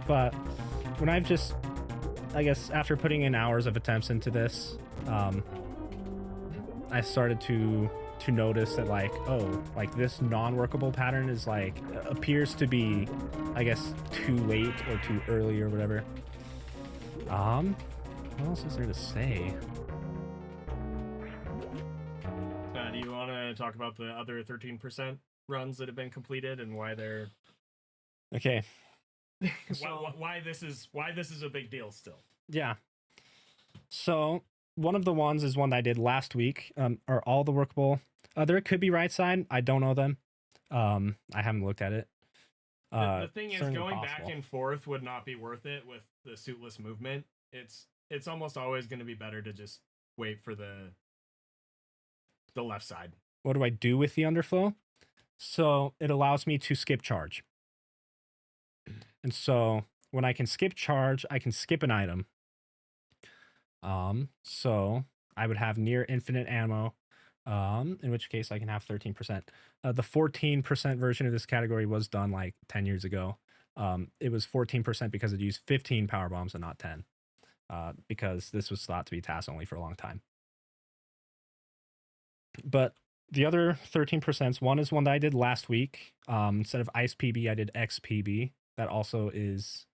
Speaker 2: But when I've just, I guess, after putting in hours of attempts into this, I started to notice that like, oh, like this non-workable pattern is like, appears to be, I guess, too late or too early or whatever. What else is there to say?
Speaker 4: Do you want to talk about the other 13% runs that have been completed and why they're
Speaker 2: Okay.
Speaker 4: why this is a big deal still?
Speaker 2: Yeah. So one of the ones is one that I did last week. Are all the workable? There could be right side. I don't know them. I haven't looked at it.
Speaker 4: The thing is,
Speaker 2: certainly
Speaker 4: going
Speaker 2: possible.
Speaker 4: back and forth would not be worth it with the suitless movement. It's almost always going to be better to just wait for the left side.
Speaker 2: What do I do with the underflow? So it allows me to skip charge. And so when I can skip charge, I can skip an item. So I would have near infinite ammo, in which case I can have 13%. The 14% version of this category was done like 10 years ago. It was 14% because it used 15 power bombs and not 10, because this was thought to be task only for a long time. But the other 13%, one is one that I did last week. Instead of Ice PB, I did X PB. That also is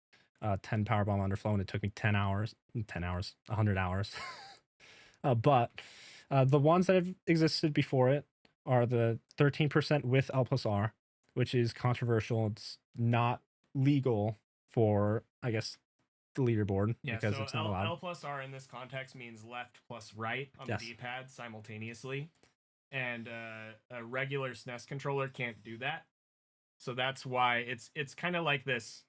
Speaker 2: 10 Powerbomb Underflow, and it took me 100 hours. But the ones that have existed before it are the 13% with L plus R, which is controversial. It's not legal for, I guess, the leaderboard because
Speaker 4: so
Speaker 2: it's not allowed.
Speaker 4: L plus R in this context means left plus right on
Speaker 2: Yes.
Speaker 4: the D-pad simultaneously. And a regular SNES controller can't do that. So that's why it's kind of like this.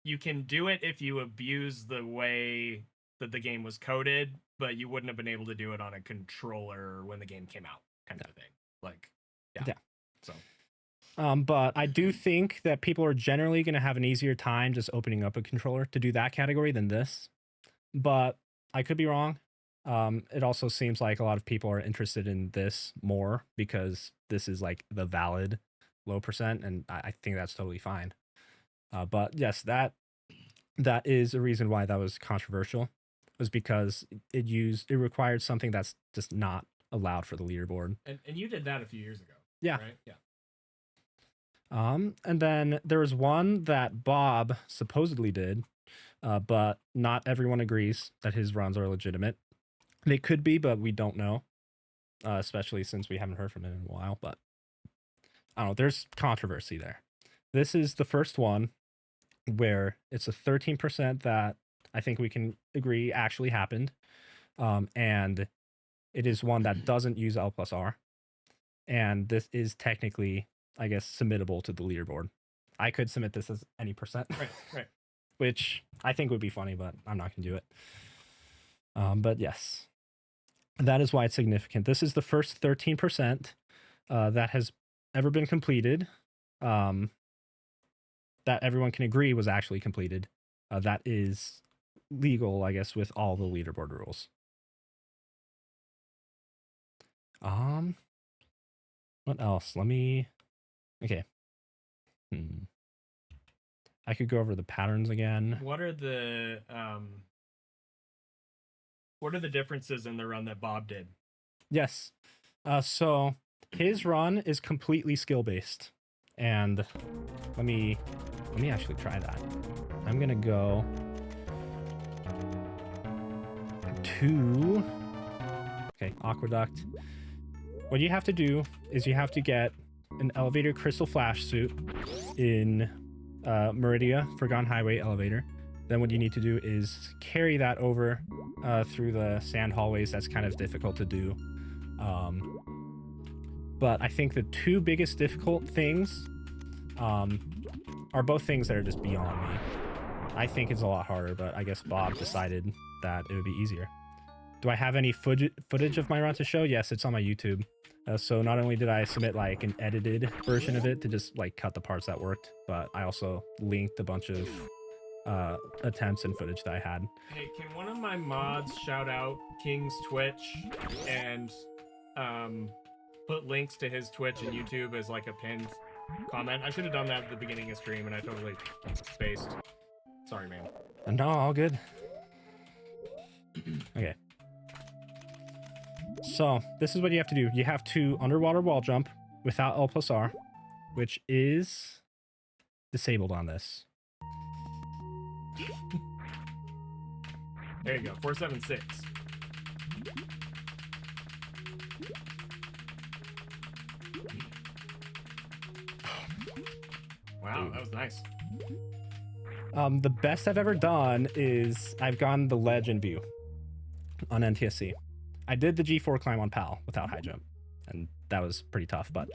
Speaker 4: You can do it if you abuse the way that the game was coded, but you wouldn't have been able to do it on a controller when the game came out, kind of a thing. Like, yeah. So,
Speaker 2: but I do think that people are generally going to have an easier time just opening up a controller to do that category than this. But I could be wrong. It also seems like a lot of people are interested in this more because this is like the valid low percent, and I think that's totally fine. But yes, that is a reason why that was controversial, was because it required something that's just not allowed for the leaderboard.
Speaker 4: and you did that a few years ago.
Speaker 2: Yeah.
Speaker 4: Right? Yeah.
Speaker 2: And then there was one that Bob supposedly did, but not everyone agrees that his runs are legitimate. They could be, but we don't know, especially since we haven't heard from him in a while. But I don't know. There's controversy there. This is the first one where it's a 13% that I think we can agree actually happened. And it is one that doesn't use L plus R. And this is technically, I guess, submittable to the leaderboard. I could submit this as any percent.
Speaker 4: Right.
Speaker 2: Which I think would be funny, but I'm not going to do it. But yes, that is why it's significant. This is the first 13% that has ever been completed, that everyone can agree was actually completed. That is legal, I guess, with all the leaderboard rules. What else? Okay. I could go over the patterns again.
Speaker 4: What are the differences in the run that Bob did?
Speaker 2: Yes. So his run is completely skill based, and let me actually try that. I'm gonna go to Aqueduct. What you have to do is you have to get an elevator crystal flash suit in Meridia Forgotten Highway elevator. Then what you need to do is carry that over through the sand hallways. That's kind of difficult to do. But I think the two biggest difficult things are both things that are just beyond me. I think it's a lot harder, but I guess Bob decided that it would be easier. Do I have any footage of my run to show? Yes, it's on my YouTube. So not only did I submit like an edited version of it to just like cut the parts that worked, but I also linked a bunch of attempts and footage that I had.
Speaker 4: Hey, can one of my mods shout out King's Twitch and put links to his Twitch and YouTube as like a pinned comment? I should have done that at the beginning of stream and I totally spaced. Sorry, man.
Speaker 2: No, all good. Okay. So this is what you have to do. You have to underwater wall jump without L plus R, which is disabled on this.
Speaker 4: There you go, 476. Wow, that was nice.
Speaker 2: The best I've ever done is I've gone the ledge and view on NTSC. I did the G4 climb on PAL without high jump, and that was pretty tough. But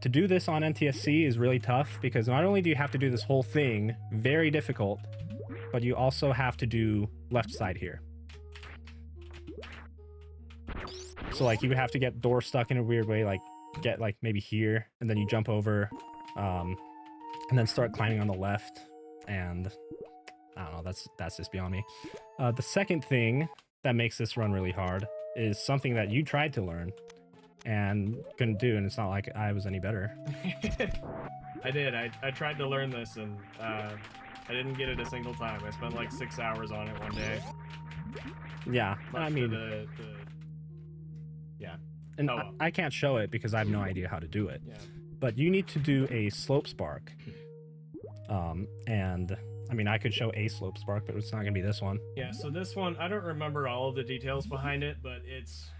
Speaker 2: to do this on NTSC is really tough because not only do you have to do this whole thing, very difficult, but you also have to do left side here. So like you would have to get door stuck in a weird way, like get like maybe here, and then you jump over, and then start climbing on the left. And I don't know, that's just beyond me. The second thing that makes this run really hard is something that you tried to learn and couldn't do, and it's not like I was any better.
Speaker 4: I did. I tried to learn this, and I didn't get it a single time. I spent like 6 hours on it one day.
Speaker 2: Yeah,
Speaker 4: Much
Speaker 2: I
Speaker 4: to
Speaker 2: mean,
Speaker 4: the yeah.
Speaker 2: and
Speaker 4: Oh, well.
Speaker 2: I can't show it because I have no idea how to do it.
Speaker 4: Yeah.
Speaker 2: But you need to do a slope spark. And I mean, I could show a slope spark, but it's not gonna be this one.
Speaker 4: Yeah, so this one, I don't remember all of the details behind it, but it's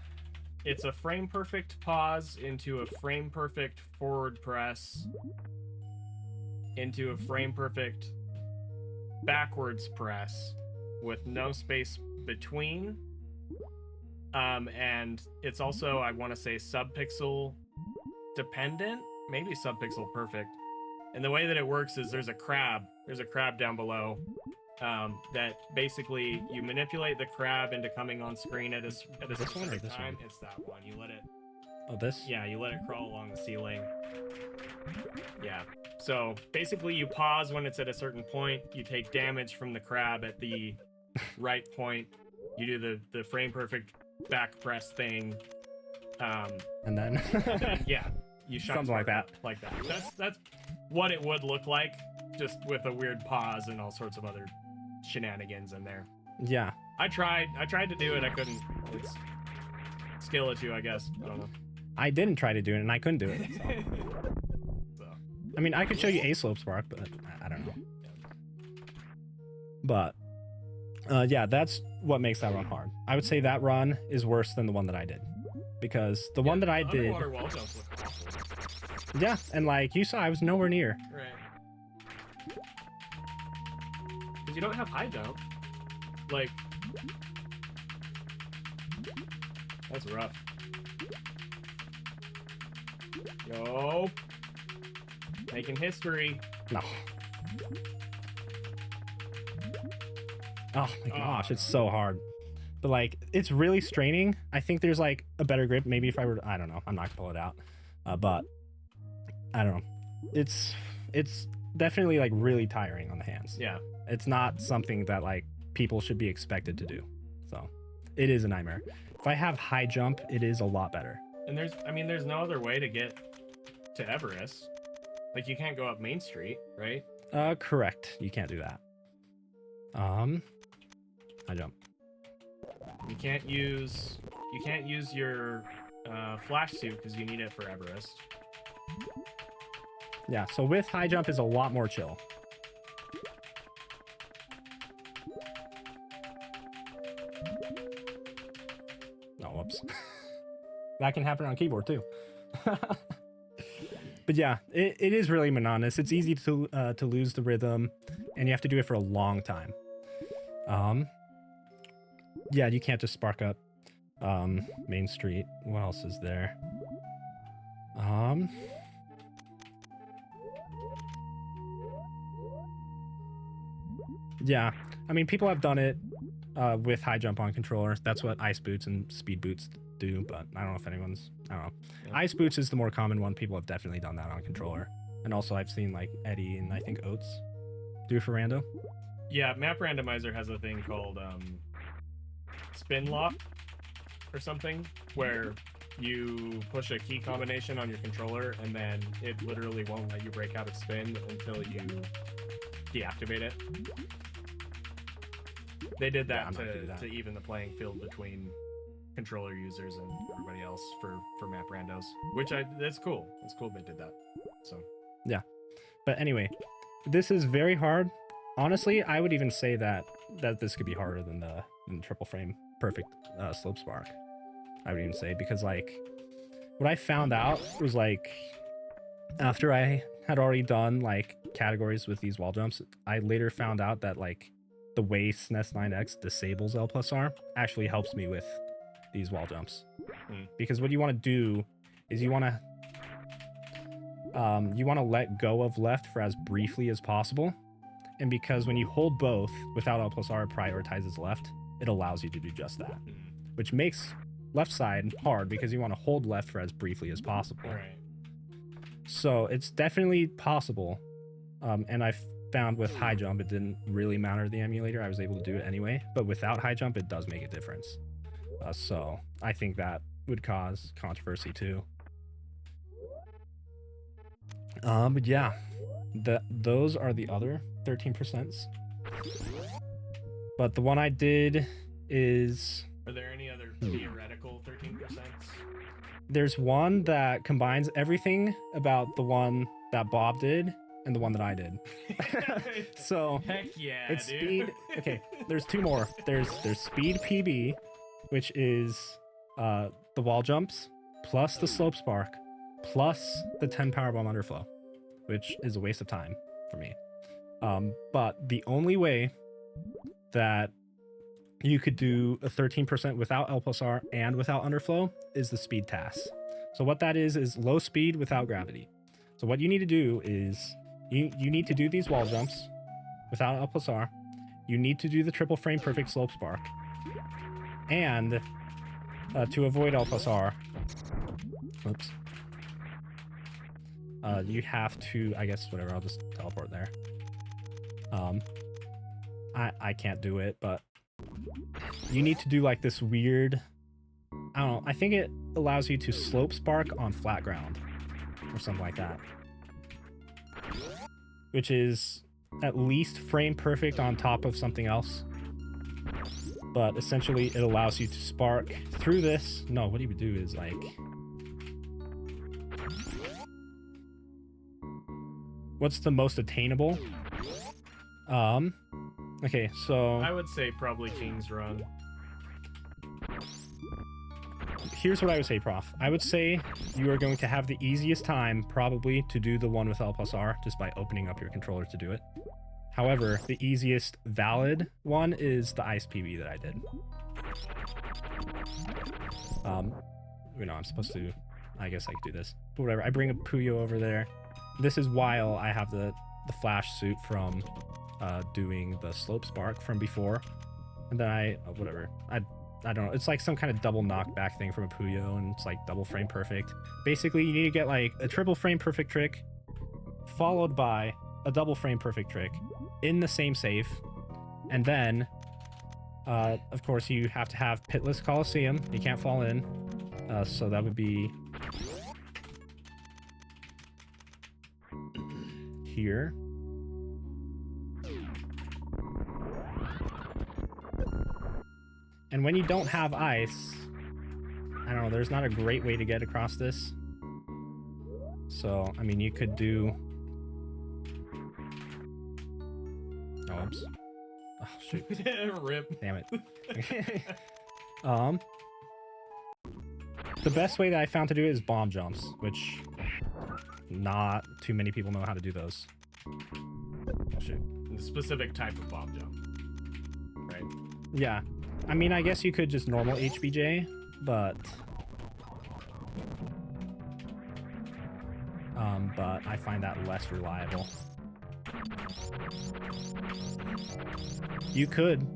Speaker 4: a frame perfect pause into a frame perfect forward press into a frame perfect backwards press with no space between. And it's also, I want to say, subpixel dependent, maybe subpixel perfect. And the way that it works is there's a crab down below that basically you manipulate the crab into coming on screen at a specific time. It's that one. You let it.
Speaker 2: Oh, this?
Speaker 4: Yeah, you let it crawl along the ceiling. Yeah. So basically, you pause when it's at a certain point. You take damage from the crab at the right point. You do the frame perfect back press thing.
Speaker 2: And then
Speaker 4: Yeah, you shine
Speaker 2: something like that.
Speaker 4: Like that. That's what it would look like, just with a weird pause and all sorts of other shenanigans in there.
Speaker 2: Yeah.
Speaker 4: I tried to do it. I couldn't. It's skill issue, I guess. I don't know.
Speaker 2: I didn't try to do it, and I couldn't do it.
Speaker 4: So.
Speaker 2: I mean, I could show you a slope spark, but I don't know. But yeah, that's what makes that run hard. I would say that run is worse than the one that I did, because the one that I did.
Speaker 4: Underwater wall jumps look awful.
Speaker 2: Yeah, and like you saw, I was nowhere near.
Speaker 4: Right. Because you don't have high jump. Like, that's rough. Yo, making history.
Speaker 2: No. Oh my gosh, it's so hard. But like, it's really straining. I think there's like a better grip. Maybe if I were, I don't know. I'm not gonna pull it out. But I don't know. It's definitely like really tiring on the hands.
Speaker 4: Yeah.
Speaker 2: It's not something that like people should be expected to do. So it is a nightmare. If I have high jump, it is a lot better.
Speaker 4: And there's no other way to get to Everest. Like, you can't go up Main Street, right?
Speaker 2: Correct. You can't do that. High jump.
Speaker 4: You can't use your flash suit because you need it for Everest.
Speaker 2: Yeah, so with high jump is a lot more chill. Oh, whoops. That can happen on keyboard too. But yeah, it is really monotonous. It's easy to lose the rhythm, and you have to do it for a long time. Yeah, you can't just spark up Main Street. What else is there? Yeah, I mean, people have done it with high jump on controller. That's what ice boots and speed boots do, but I don't know if anyone's, I don't know.
Speaker 4: Yeah.
Speaker 2: Ice boots is the more common one. People have definitely done that on controller. And also I've seen like Eddie and I think Oates do it for rando.
Speaker 4: Yeah, Map Randomizer has a thing called spin lock or something, where you push a key combination on your controller and then it literally won't let you break out of spin until you deactivate it. They did that, to even the playing field between controller users and everybody else for map randos, which that's cool. It's cool they did that. So
Speaker 2: yeah, but anyway, this is very hard. Honestly, I would even say that this could be harder than the triple frame perfect slope spark. I would even say, because like what I found out was like after I had already done like categories with these wall jumps, I later found out that like the way SNES 9X disables L+R actually helps me with these wall jumps. Because what you want to do is you want to let go of left for as briefly as possible. And because when you hold both without L+R, it prioritizes left, it allows you to do just that. Which makes left side hard because you want to hold left for as briefly as possible.
Speaker 4: right.
Speaker 2: So it's definitely possible. And I found with high jump, it didn't really matter the emulator. I was able to do it anyway. But without high jump, it does make a difference. So I think that would cause controversy too. But yeah, those are the other 13%. But the one I did is
Speaker 4: Are there any other theoretical 13%?
Speaker 2: there's one that combines everything about the one that Bob did and the one that I did. So
Speaker 4: Heck yeah,
Speaker 2: it's
Speaker 4: dude.
Speaker 2: speed. Okay, there's two more. There's speed PB, which is the wall jumps plus the slope spark plus the 10 powerbomb underflow, which is a waste of time for me. But the only way that you could do a 13% without L plus R and without underflow is the speed task. So what that is low speed without gravity. So what you need to do is you need to do these wall jumps without L plus R. You need to do the triple frame perfect slope spark. And to avoid L plus R, oops, you have to, I guess, whatever, I'll just teleport there. I can't do it, but you need to do like this weird, I don't know, I think it allows you to slope spark on flat ground or something like that, which is at least frame perfect on top of something else. But essentially it allows you to spark through this. No, what you would do is like, what's the most attainable? Okay, so
Speaker 4: I would say probably King's Run.
Speaker 2: here's what I would say, Prof. I would say you are going to have the easiest time probably to do the one with L plus R just by opening up your controller to do it. However, the easiest valid one is the Ice PB that I did. You know, I'm supposed to, I guess I could do this, but whatever. I bring a Puyo over there. This is while I have the flash suit from doing the slope spark from before, and then whatever. I don't know. It's like some kind of double knockback thing from a Puyo, and it's like double frame perfect. Basically, you need to get like a triple frame perfect trick, followed by a double frame perfect trick in the same save, and then, of course, you have to have Pitless Coliseum. You can't fall in, so that would be here. And when you don't have ice, I don't know, there's not a great way to get across this. So, I mean, you could do... Oh, oops. Oh, shoot.
Speaker 4: Rip.
Speaker 2: Damn it. The best way that I found to do it is bomb jumps, which not too many people know how to do those. Oh, shoot.
Speaker 4: The specific type of bomb jump. Right?
Speaker 2: Yeah. I mean, I guess you could just normal HBJ, but I find that less reliable. You could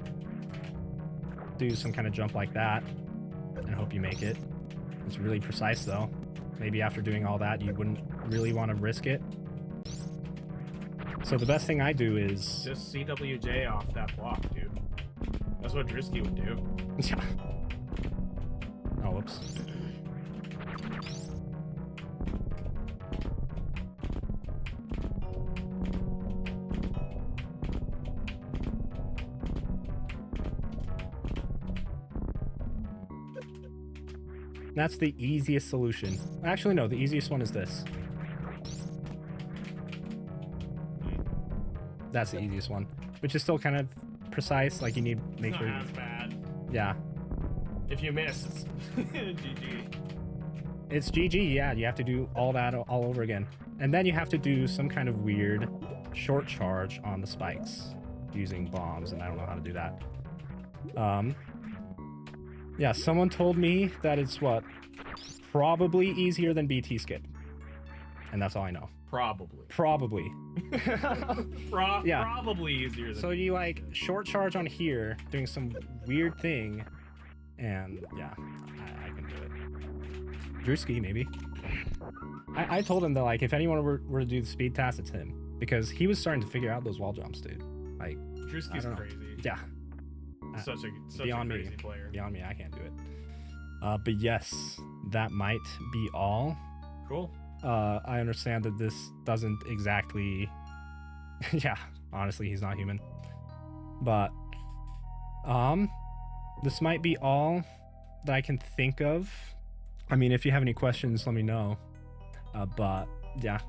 Speaker 2: do some kind of jump like that and hope you make it. It's really precise though. Maybe after doing all that, you wouldn't really want to risk it. So the best thing I do is
Speaker 4: Just CWJ off that block, dude. That's what Drisky would do.
Speaker 2: yeah. Oh, whoops. That's the easiest solution. Actually, no, the easiest one is this. That's the easiest one, which is still kind of precise. Like you need to make
Speaker 4: It's
Speaker 2: sure.
Speaker 4: not as bad.
Speaker 2: Yeah,
Speaker 4: If you miss, it's GG.
Speaker 2: it's GG. Yeah, you have to do all that all over again, and then you have to do some kind of weird short charge on the spikes using bombs, and I don't know how to do that. Yeah, someone told me that it's probably easier than BT skip, and that's all I know.
Speaker 4: Probably.
Speaker 2: Probably. Yeah.
Speaker 4: Probably easier than
Speaker 2: So you like short charge on here, doing some weird thing, and yeah, I can do it. Drewski, maybe. I told him that like if anyone were to do the speed task, it's him, because he was starting to figure out those wall jumps, dude. Like, I
Speaker 4: Drewski's
Speaker 2: don't know.
Speaker 4: crazy.
Speaker 2: yeah,
Speaker 4: Such a
Speaker 2: beyond
Speaker 4: crazy
Speaker 2: me.
Speaker 4: player.
Speaker 2: Beyond me, I can't do it. But yes, that might be all.
Speaker 4: Cool.
Speaker 2: I understand that this doesn't exactly yeah, honestly, he's not human. But this might be all that I can think of. I mean, if you have any questions, let me know. But yeah,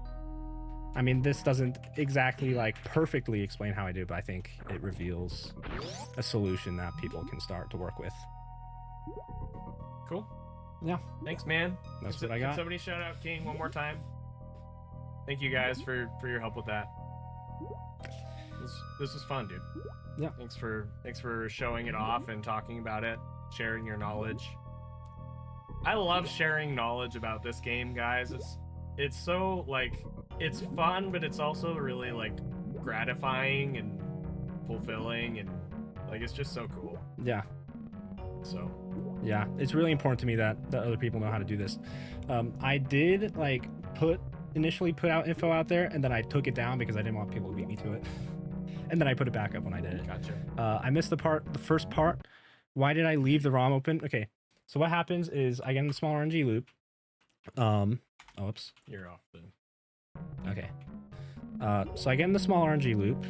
Speaker 2: I mean, this doesn't exactly like perfectly explain how I do, but I think it reveals a solution that people can start to work with.
Speaker 4: Cool.
Speaker 2: Yeah,
Speaker 4: Thanks, man.
Speaker 2: that's what I got.
Speaker 4: Can somebody shout out King one more time? Thank you guys for your help with that. This was fun, dude.
Speaker 2: Yeah.
Speaker 4: Thanks for showing it off and talking about it, sharing your knowledge. I love sharing knowledge about this game, guys. It's so like it's fun, but it's also really like gratifying and fulfilling, and like it's just so cool.
Speaker 2: Yeah.
Speaker 4: So
Speaker 2: Yeah, it's really important to me that other people know how to do this. I did like initially put out info out there, and then I took it down because I didn't want people to beat me to it. And then I put it back up when I did it.
Speaker 4: gotcha.
Speaker 2: I missed the first part. Why did I leave the ROM open? Okay, so what happens is I get in the small RNG loop. Oops.
Speaker 4: You're off then.
Speaker 2: Okay. So I get in the small RNG loop.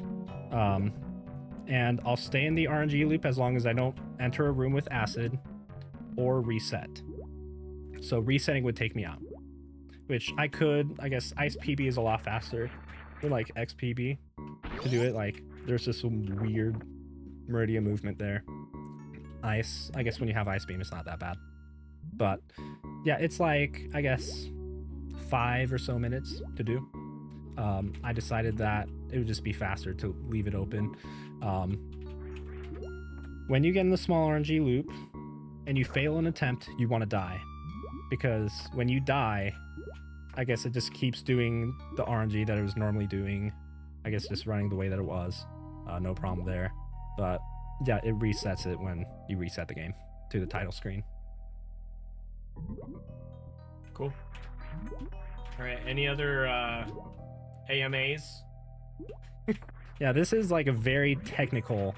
Speaker 2: And I'll stay in the RNG loop as long as I don't enter a room with acid or reset. So resetting would take me out, which I could. I guess Ice PB is a lot faster than like XPB to do it. Like there's just some weird Meridian movement there. Ice, I guess when you have Ice Beam, it's not that bad. But yeah, it's like, I guess 5 or so minutes to do. I decided that it would just be faster to leave it open. When you get in the small RNG loop and you fail an attempt, you want to die. Because when you die, I guess it just keeps doing the RNG that it was normally doing. I guess just running the way that it was. No problem there. But yeah, it resets it when you reset the game to the title screen.
Speaker 4: Cool. All right. Any other AMAs?
Speaker 2: Yeah, this is like a very technical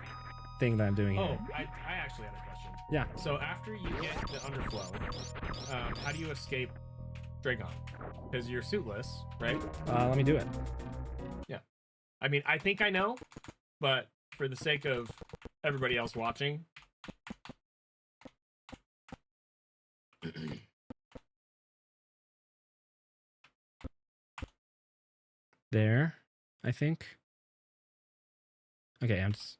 Speaker 2: thing that I'm doing
Speaker 4: Oh,
Speaker 2: here.
Speaker 4: I actually had a question.
Speaker 2: Yeah.
Speaker 4: So after you get the underflow, how do you escape Dragon? Because you're suitless, right?
Speaker 2: Let me do it.
Speaker 4: I mean, I think I know, but for the sake of everybody else watching.
Speaker 2: There, I think. Okay, I'm just...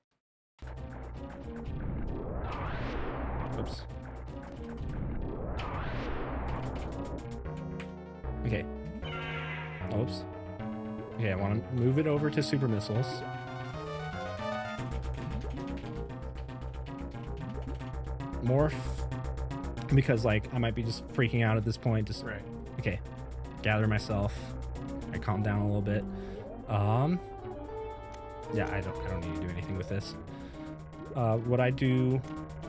Speaker 2: Oops. Okay. Oops. Okay, I want to move it over to super missiles. Morph. Because, like, I might be just freaking out at this point. Just
Speaker 4: Right.
Speaker 2: Okay. Gather myself. I calm down a little bit. Yeah, I don't need to do anything with this. What I do,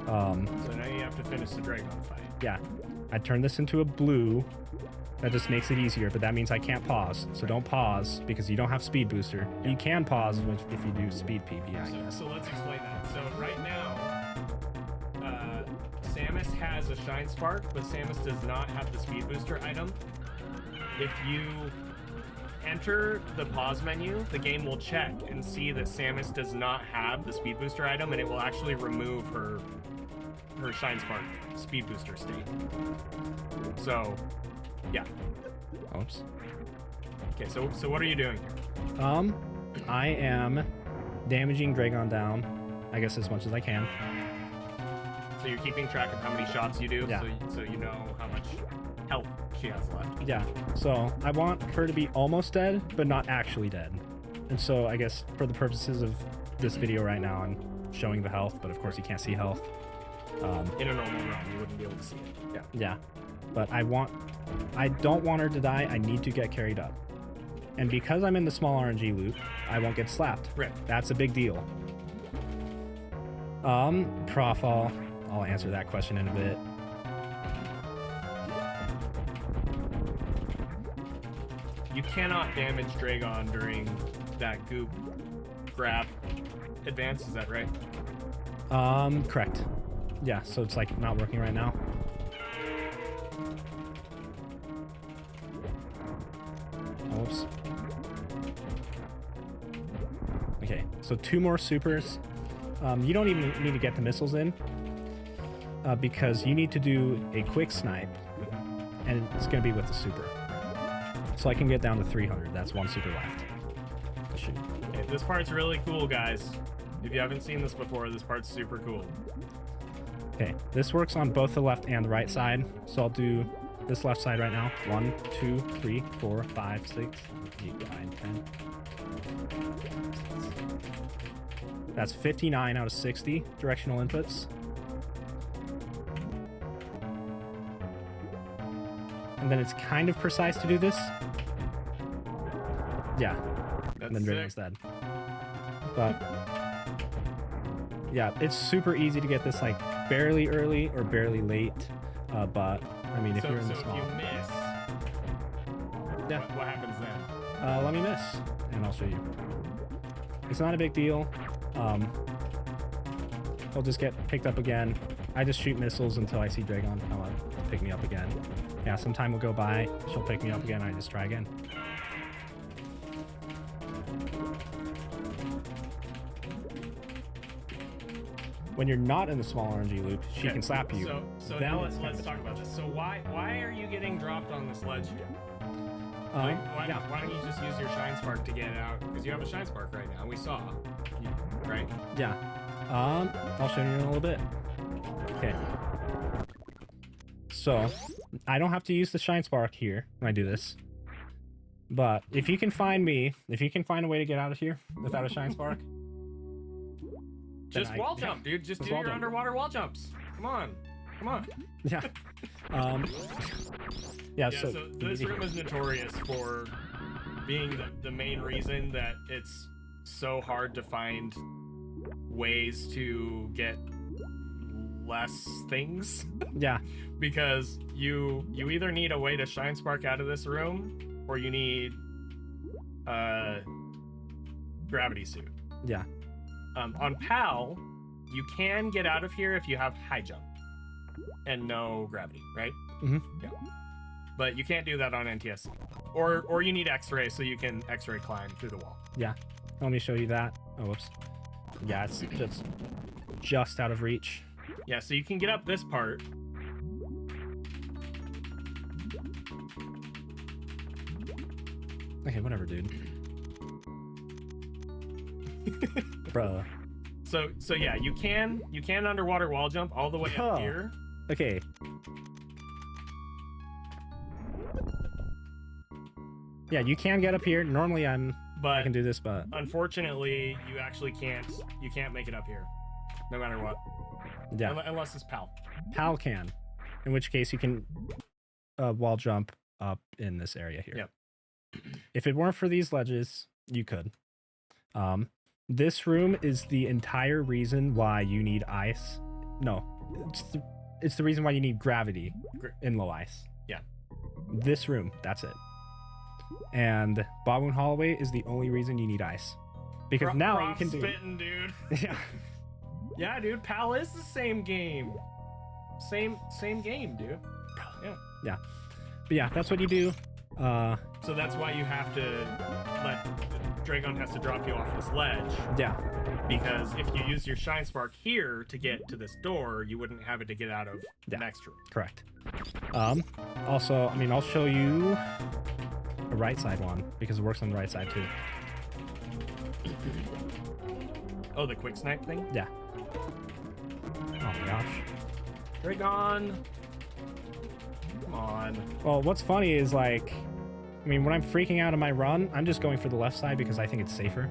Speaker 4: So now you have to finish the Dragon fight.
Speaker 2: yeah, I turn this into a blue. That just makes it easier, but that means I can't pause. So don't pause because you don't have speed booster. You can pause if you do speed PP, I guess.
Speaker 4: So let's explain that. So right now, Samus has a Shine Spark, but Samus does not have the speed booster item. If you enter the pause menu, the game will check and see that Samus does not have the speed booster item, and it will actually remove her Shine Spark speed booster state. So, yeah.
Speaker 2: Oops.
Speaker 4: Okay, so what are you doing here?
Speaker 2: I am damaging Dragon down, I guess as much as I can.
Speaker 4: So you're keeping track of how many shots you do,
Speaker 2: Yeah.
Speaker 4: so you know how much health she has left.
Speaker 2: Yeah, so I want her to be almost dead, but not actually dead. And so I guess for the purposes of this video right now, I'm showing the health, but of course you can't see health.
Speaker 4: In a normal run, you wouldn't be able to see it. Yeah.
Speaker 2: Yeah, but I don't want her to die. I need to get carried up. And because I'm in the small RNG loop, I won't get slapped.
Speaker 4: Right.
Speaker 2: That's a big deal. Prof, I'll answer that question in a bit.
Speaker 4: You cannot damage Dragon during that goop grab advance, is that right?
Speaker 2: Correct. Yeah, so it's like not working right now. Oops. Okay, so 2 more supers. You don't even need to get the missiles in. because you need to do a quick snipe, and it's going to be with the super. So I can get down to 300. That's one super left. Shoot.
Speaker 4: Okay, this part's really cool, guys. If you haven't seen this before, this part's super cool.
Speaker 2: Okay, this works on both the left and the right side. So I'll do this left side right now. 1, 2, 3, 4, 5, 6, 8, 9, 10. That's 59 out of 60 directional inputs. And then it's kind of precise to do this. Yeah.
Speaker 4: That's
Speaker 2: And then
Speaker 4: sick.
Speaker 2: Dragon's dead. But yeah, it's super easy to get this like barely early or barely late. But I mean, if
Speaker 4: So,
Speaker 2: you're in the
Speaker 4: if
Speaker 2: small,
Speaker 4: you miss,
Speaker 2: Yeah.
Speaker 4: what happens then?
Speaker 2: let me miss, and I'll show you. It's not a big deal. I'll just get picked up again. I just shoot missiles until I see Dragon come up and pick me up again. Yeah, some time will go by. She'll pick me up again. I just try again. When you're not in the small RNG loop, she
Speaker 4: Okay,
Speaker 2: can slap you.
Speaker 4: So
Speaker 2: Then
Speaker 4: now
Speaker 2: it's
Speaker 4: let's
Speaker 2: kind of
Speaker 4: talk about this. So why are you getting dropped on this ledge here?
Speaker 2: Um,
Speaker 4: Like, why
Speaker 2: yeah,
Speaker 4: don't you just use your Shine Spark to get out? Because you have a Shine Spark right now. We saw, right?
Speaker 2: yeah. I'll show you in a little bit. Okay. So, I don't have to use the Shine Spark here when I do this. But if you can find me, if you can find a way to get out of here without a Shine Spark,
Speaker 4: Just
Speaker 2: I-
Speaker 4: wall jump, dude. Just
Speaker 2: Just
Speaker 4: do
Speaker 2: wall
Speaker 4: your
Speaker 2: jump.
Speaker 4: underwater wall jumps. Come on.
Speaker 2: yeah. Yeah,
Speaker 4: Yeah,
Speaker 2: so,
Speaker 4: so this room is notorious for being the main reason that it's so hard to find ways to get less things.
Speaker 2: yeah,
Speaker 4: Because you either need a way to Shine Spark out of this room, or you need a gravity suit.
Speaker 2: yeah,
Speaker 4: On PAL, you can get out of here if you have high jump and no gravity, right?
Speaker 2: Mhm.
Speaker 4: Yeah. But you can't do that on NTSC. Or you need X-ray so you can X-ray climb through the wall.
Speaker 2: yeah. Let me show you that. Oh, whoops. Yeah, it's just out of reach.
Speaker 4: Yeah, so you can get up this part.
Speaker 2: Okay, whatever, dude. Bruh.
Speaker 4: So yeah, you can underwater wall jump all the way
Speaker 2: Huh.
Speaker 4: up here.
Speaker 2: Okay. Yeah, you can get up here. Normally I
Speaker 4: But
Speaker 2: can do this, but
Speaker 4: unfortunately, you actually can't make it up here. No matter what.
Speaker 2: yeah,
Speaker 4: Unless it's PAL.
Speaker 2: PAL can. In which case you can wall jump up in this area here.
Speaker 4: Yep.
Speaker 2: If it weren't for these ledges, you could. This room is the entire reason why you need ice. No, it's the reason why you need gravity in low ice.
Speaker 4: Yeah.
Speaker 2: This room, that's it. And Baboon Holloway is the only reason you need ice. Because now you
Speaker 4: Prop
Speaker 2: can do
Speaker 4: spitting, dude.
Speaker 2: yeah.
Speaker 4: Yeah, dude. PAL is the same game. Same game, dude.
Speaker 2: Yeah. But yeah, that's what you do.
Speaker 4: So that's why you have to Dragon has to drop you off this ledge,
Speaker 2: Yeah.
Speaker 4: because if you use your Shine Spark here to get to this door, you wouldn't have it to get out of the
Speaker 2: Yeah.
Speaker 4: next room.
Speaker 2: Correct. Also, I mean, I'll show you a right side one because it works on the right side too.
Speaker 4: Oh, the quick snipe thing?
Speaker 2: Yeah. Oh my gosh.
Speaker 4: Dragon! Come on.
Speaker 2: Well, what's funny is like, I mean, when I'm freaking out on my run, I'm just going for the left side because I think it's safer.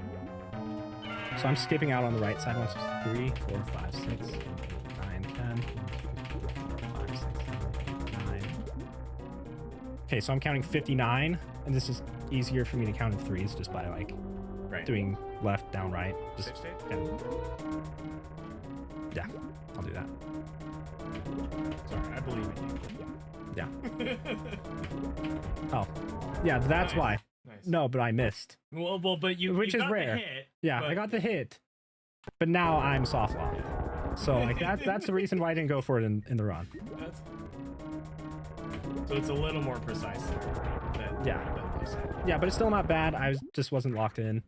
Speaker 2: So I'm skipping out on the right side. 1, 2, 3, 4, 5, 6, 7, 8, 9, 10. 4, 5, 6, 7, 8, 9. Okay, so I'm counting 59, and this is easier for me to count in threes just by like
Speaker 4: Right.
Speaker 2: doing left, down, right. Just
Speaker 4: Safe state?
Speaker 2: yeah, I'll do that.
Speaker 4: Sorry, I believe in you.
Speaker 2: Yeah. Oh, yeah, that's
Speaker 4: Nice.
Speaker 2: why.
Speaker 4: Nice.
Speaker 2: No, but I missed.
Speaker 4: Well, but you
Speaker 2: Which
Speaker 4: you
Speaker 2: is
Speaker 4: got the
Speaker 2: rare.
Speaker 4: hit,
Speaker 2: Yeah, I
Speaker 4: but-
Speaker 2: got the hit, but now I'm soft locked. So like that's the reason why I didn't go for it in the run.
Speaker 4: So it's a little more precise there than you said.
Speaker 2: Yeah, but it's still not bad. Just wasn't locked in.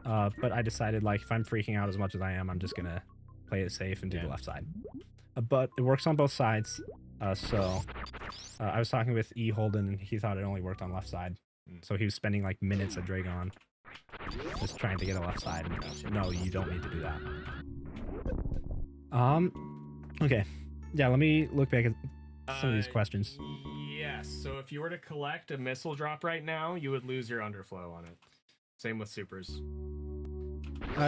Speaker 2: But I decided like if I'm freaking out as much as I am, I'm just gonna play it safe and do
Speaker 4: Yeah.
Speaker 2: the left side. but it works on both sides. So I was talking with E. Holden, and he thought it only worked on left side. So he was spending like minutes at Dragon just trying to get a left side. And no, you don't need to do that. Okay. Yeah, let me look back at some of these questions.
Speaker 4: Yes. So if you were to collect a missile drop right now, you would lose your underflow on it. Same with supers.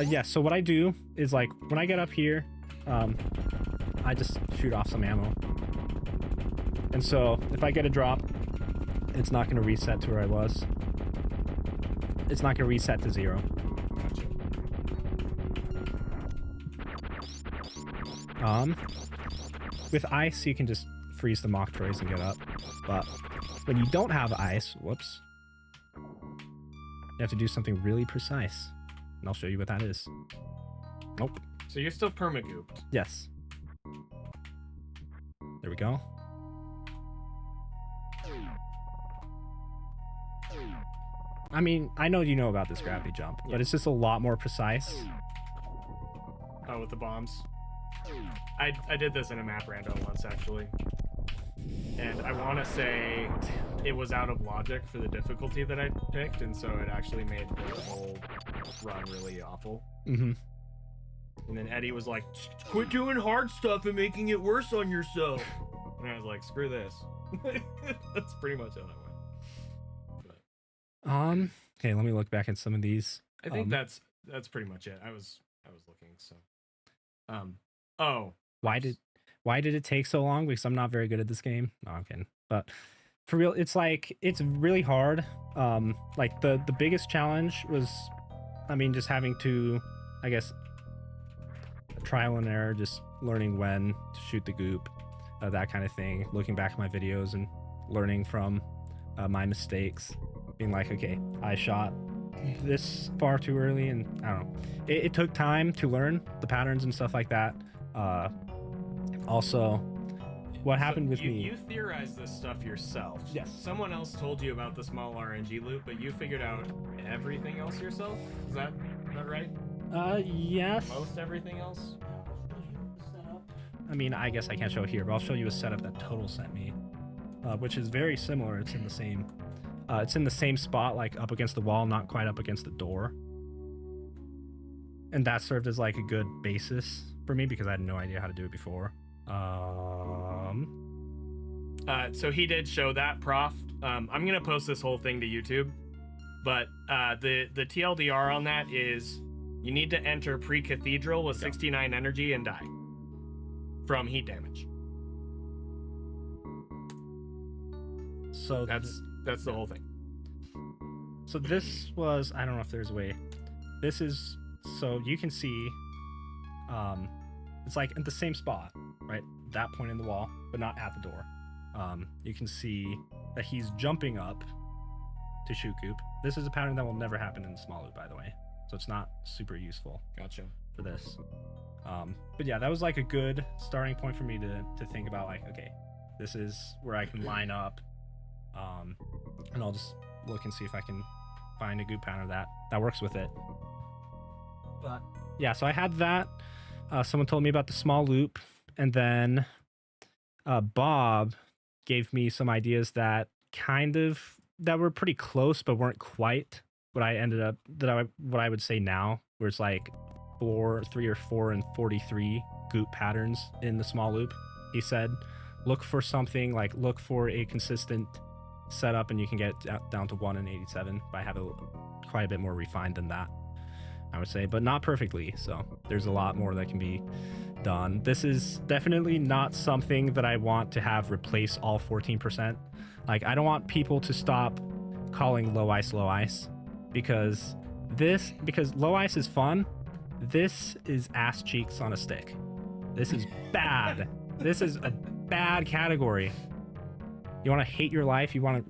Speaker 2: Yeah, so what I do is like when I get up here, I just shoot off some ammo. And so if I get a drop, it's not going to reset to where I was. It's not going to reset to 0. With ice, you can just freeze the mock trays and get up. But when you don't have ice, whoops, you have to do something really precise. And I'll show you what that is. Nope.
Speaker 4: So you're still permagooped.
Speaker 2: Yes. There we go. I mean, I know you know about this gravity jump, but it's just a lot more precise.
Speaker 4: Oh, with the bombs. I did this in a map random once, actually. And I want to say it was out of logic for the difficulty that I picked, and so it actually made the whole run really awful.
Speaker 2: Mm-hmm.
Speaker 4: And then Eddie was like, quit doing hard stuff and making it worse on yourself. And I was like, screw this. That's pretty much how that went.
Speaker 2: Okay, let me look back at some of these.
Speaker 4: I think that's pretty much it. I was looking, so. Oh.
Speaker 2: Why did it take so long? Because I'm not very good at this game. No, I'm kidding. But for real, it's like, it's really hard. Like the biggest challenge was, I mean, just having to, I guess, trial and error, just learning when to shoot the goop, that kind of thing. Looking back at my videos and learning from my mistakes. Being like, okay, I shot this far too early, and I don't know. It took time to learn the patterns and stuff like that. Also, what happened with me?
Speaker 4: You theorized this stuff yourself.
Speaker 2: Yes.
Speaker 4: Someone else told you about the small RNG loop, but you figured out everything else yourself? Is that right?
Speaker 2: Yes.
Speaker 4: Most everything else?
Speaker 2: I mean, I guess I can't show it here, but I'll show you a setup that Total sent me, which is very similar. It's in the same spot, like up against the wall, not quite up against the door. And that served as like a good basis for me because I had no idea how to do it before.
Speaker 4: So he did show that, Prof. I'm gonna post this whole thing to YouTube, but the TLDR on that is you need to enter pre-cathedral with 69 energy and die from heat damage.
Speaker 2: So
Speaker 4: that's the whole thing.
Speaker 2: So this was, I don't know if there's a way. This is, so you can see, it's like at the same spot, right? That point in the wall, but not at the door. You can see that he's jumping up to shoot goop. This is a pattern that will never happen in the small loop, by the way. So it's not super useful.
Speaker 4: Gotcha.
Speaker 2: For this. But yeah, that was like a good starting point for me to think about like, okay, this is where I can line up. And I'll just look and see if I can find a goop pattern that works with it. But yeah, so I had that. Someone told me about the small loop, and then Bob gave me some ideas that were pretty close but weren't quite what I would say now, where it's like 3 or 4 and 43 goop patterns in the small loop. He said look for a consistent setup and you can get down to 1 and 87, but I have it quite a bit more refined than that, I would say, but not perfectly. So there's a lot more that can be done. This is definitely not something that I want to have replace all 14%. Like, I don't want people to stop calling low ice because low ice is fun. This is ass cheeks on a stick. This is bad. This is a bad category. You want to hate your life? You want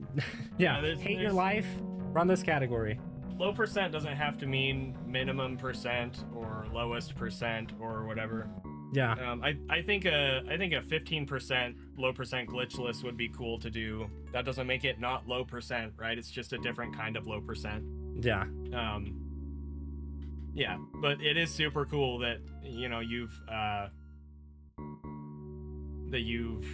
Speaker 2: to hate your life? Run this category.
Speaker 4: Low percent doesn't have to mean minimum percent or lowest percent or whatever.
Speaker 2: Yeah.
Speaker 4: I think a 15% low percent glitchless would be cool to do. That doesn't make it not low percent, right? It's just a different kind of low percent.
Speaker 2: Yeah.
Speaker 4: Yeah, but it is super cool that, you know, you've that you've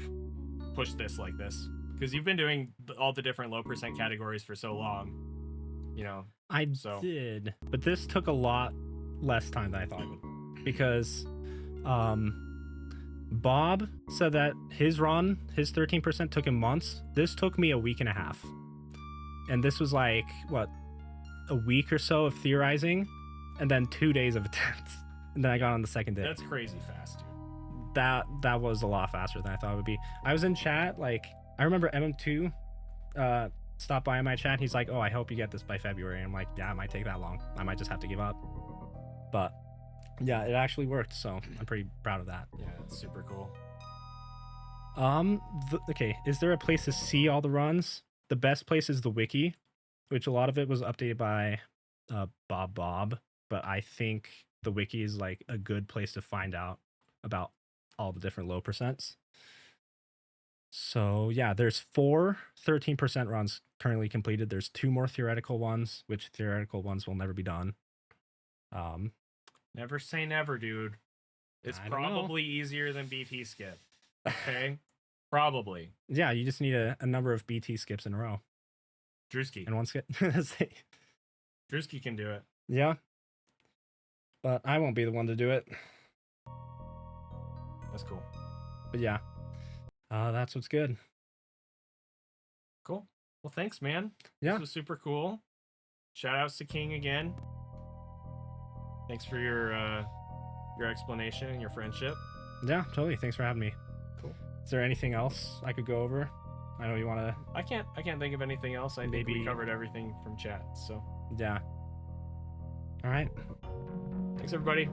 Speaker 4: pushed this like this, because you've been doing all the different low percent categories for so long. You know,
Speaker 2: I
Speaker 4: So-
Speaker 2: did, but this took a lot less time than I thought it would, because Bob said that his run, his 13% took him months. This took me a week and a half, and this was like what, a week or so of theorizing, and then 2 days of attempts, and then I got on the second day.
Speaker 4: that's crazy fast, dude.
Speaker 2: That was a lot faster than I thought it would be. I was in chat, like I remember MM2 stopped by my chat. He's like, "Oh, I hope you get this by February." And I'm like, "Yeah, it might take that long. I might just have to give up." But yeah, it actually worked, so I'm pretty proud of that.
Speaker 4: Yeah, it's super cool.
Speaker 2: Okay, is there a place to see all the runs? The best place is the wiki, which a lot of it was updated by Bob, but I think the wiki is like a good place to find out about all the different low percents. So yeah, there's 4 13% runs currently completed. There's 2 more theoretical ones, which theoretical ones will never be done.
Speaker 4: Never say never, dude. It's
Speaker 2: I don't know.
Speaker 4: probably easier than BT skip. Okay, probably.
Speaker 2: Yeah, you just need a number of BT skips in a row
Speaker 4: Drewski.
Speaker 2: and one skip.
Speaker 4: Drewski can do it.
Speaker 2: Yeah, but I won't be the one to do it.
Speaker 4: That's cool.
Speaker 2: But yeah, that's what's good.
Speaker 4: Cool. Well, thanks, man.
Speaker 2: Yeah.
Speaker 4: This was super cool. Shout outs to King again. Thanks for your explanation and your friendship.
Speaker 2: Yeah, totally. Thanks for having me.
Speaker 4: Cool.
Speaker 2: Is there anything else I could go over? I know you want to.
Speaker 4: I can't think of anything else. I think we
Speaker 2: Maybe-
Speaker 4: covered everything from chat. So
Speaker 2: Yeah. All right.
Speaker 4: thanks, everybody.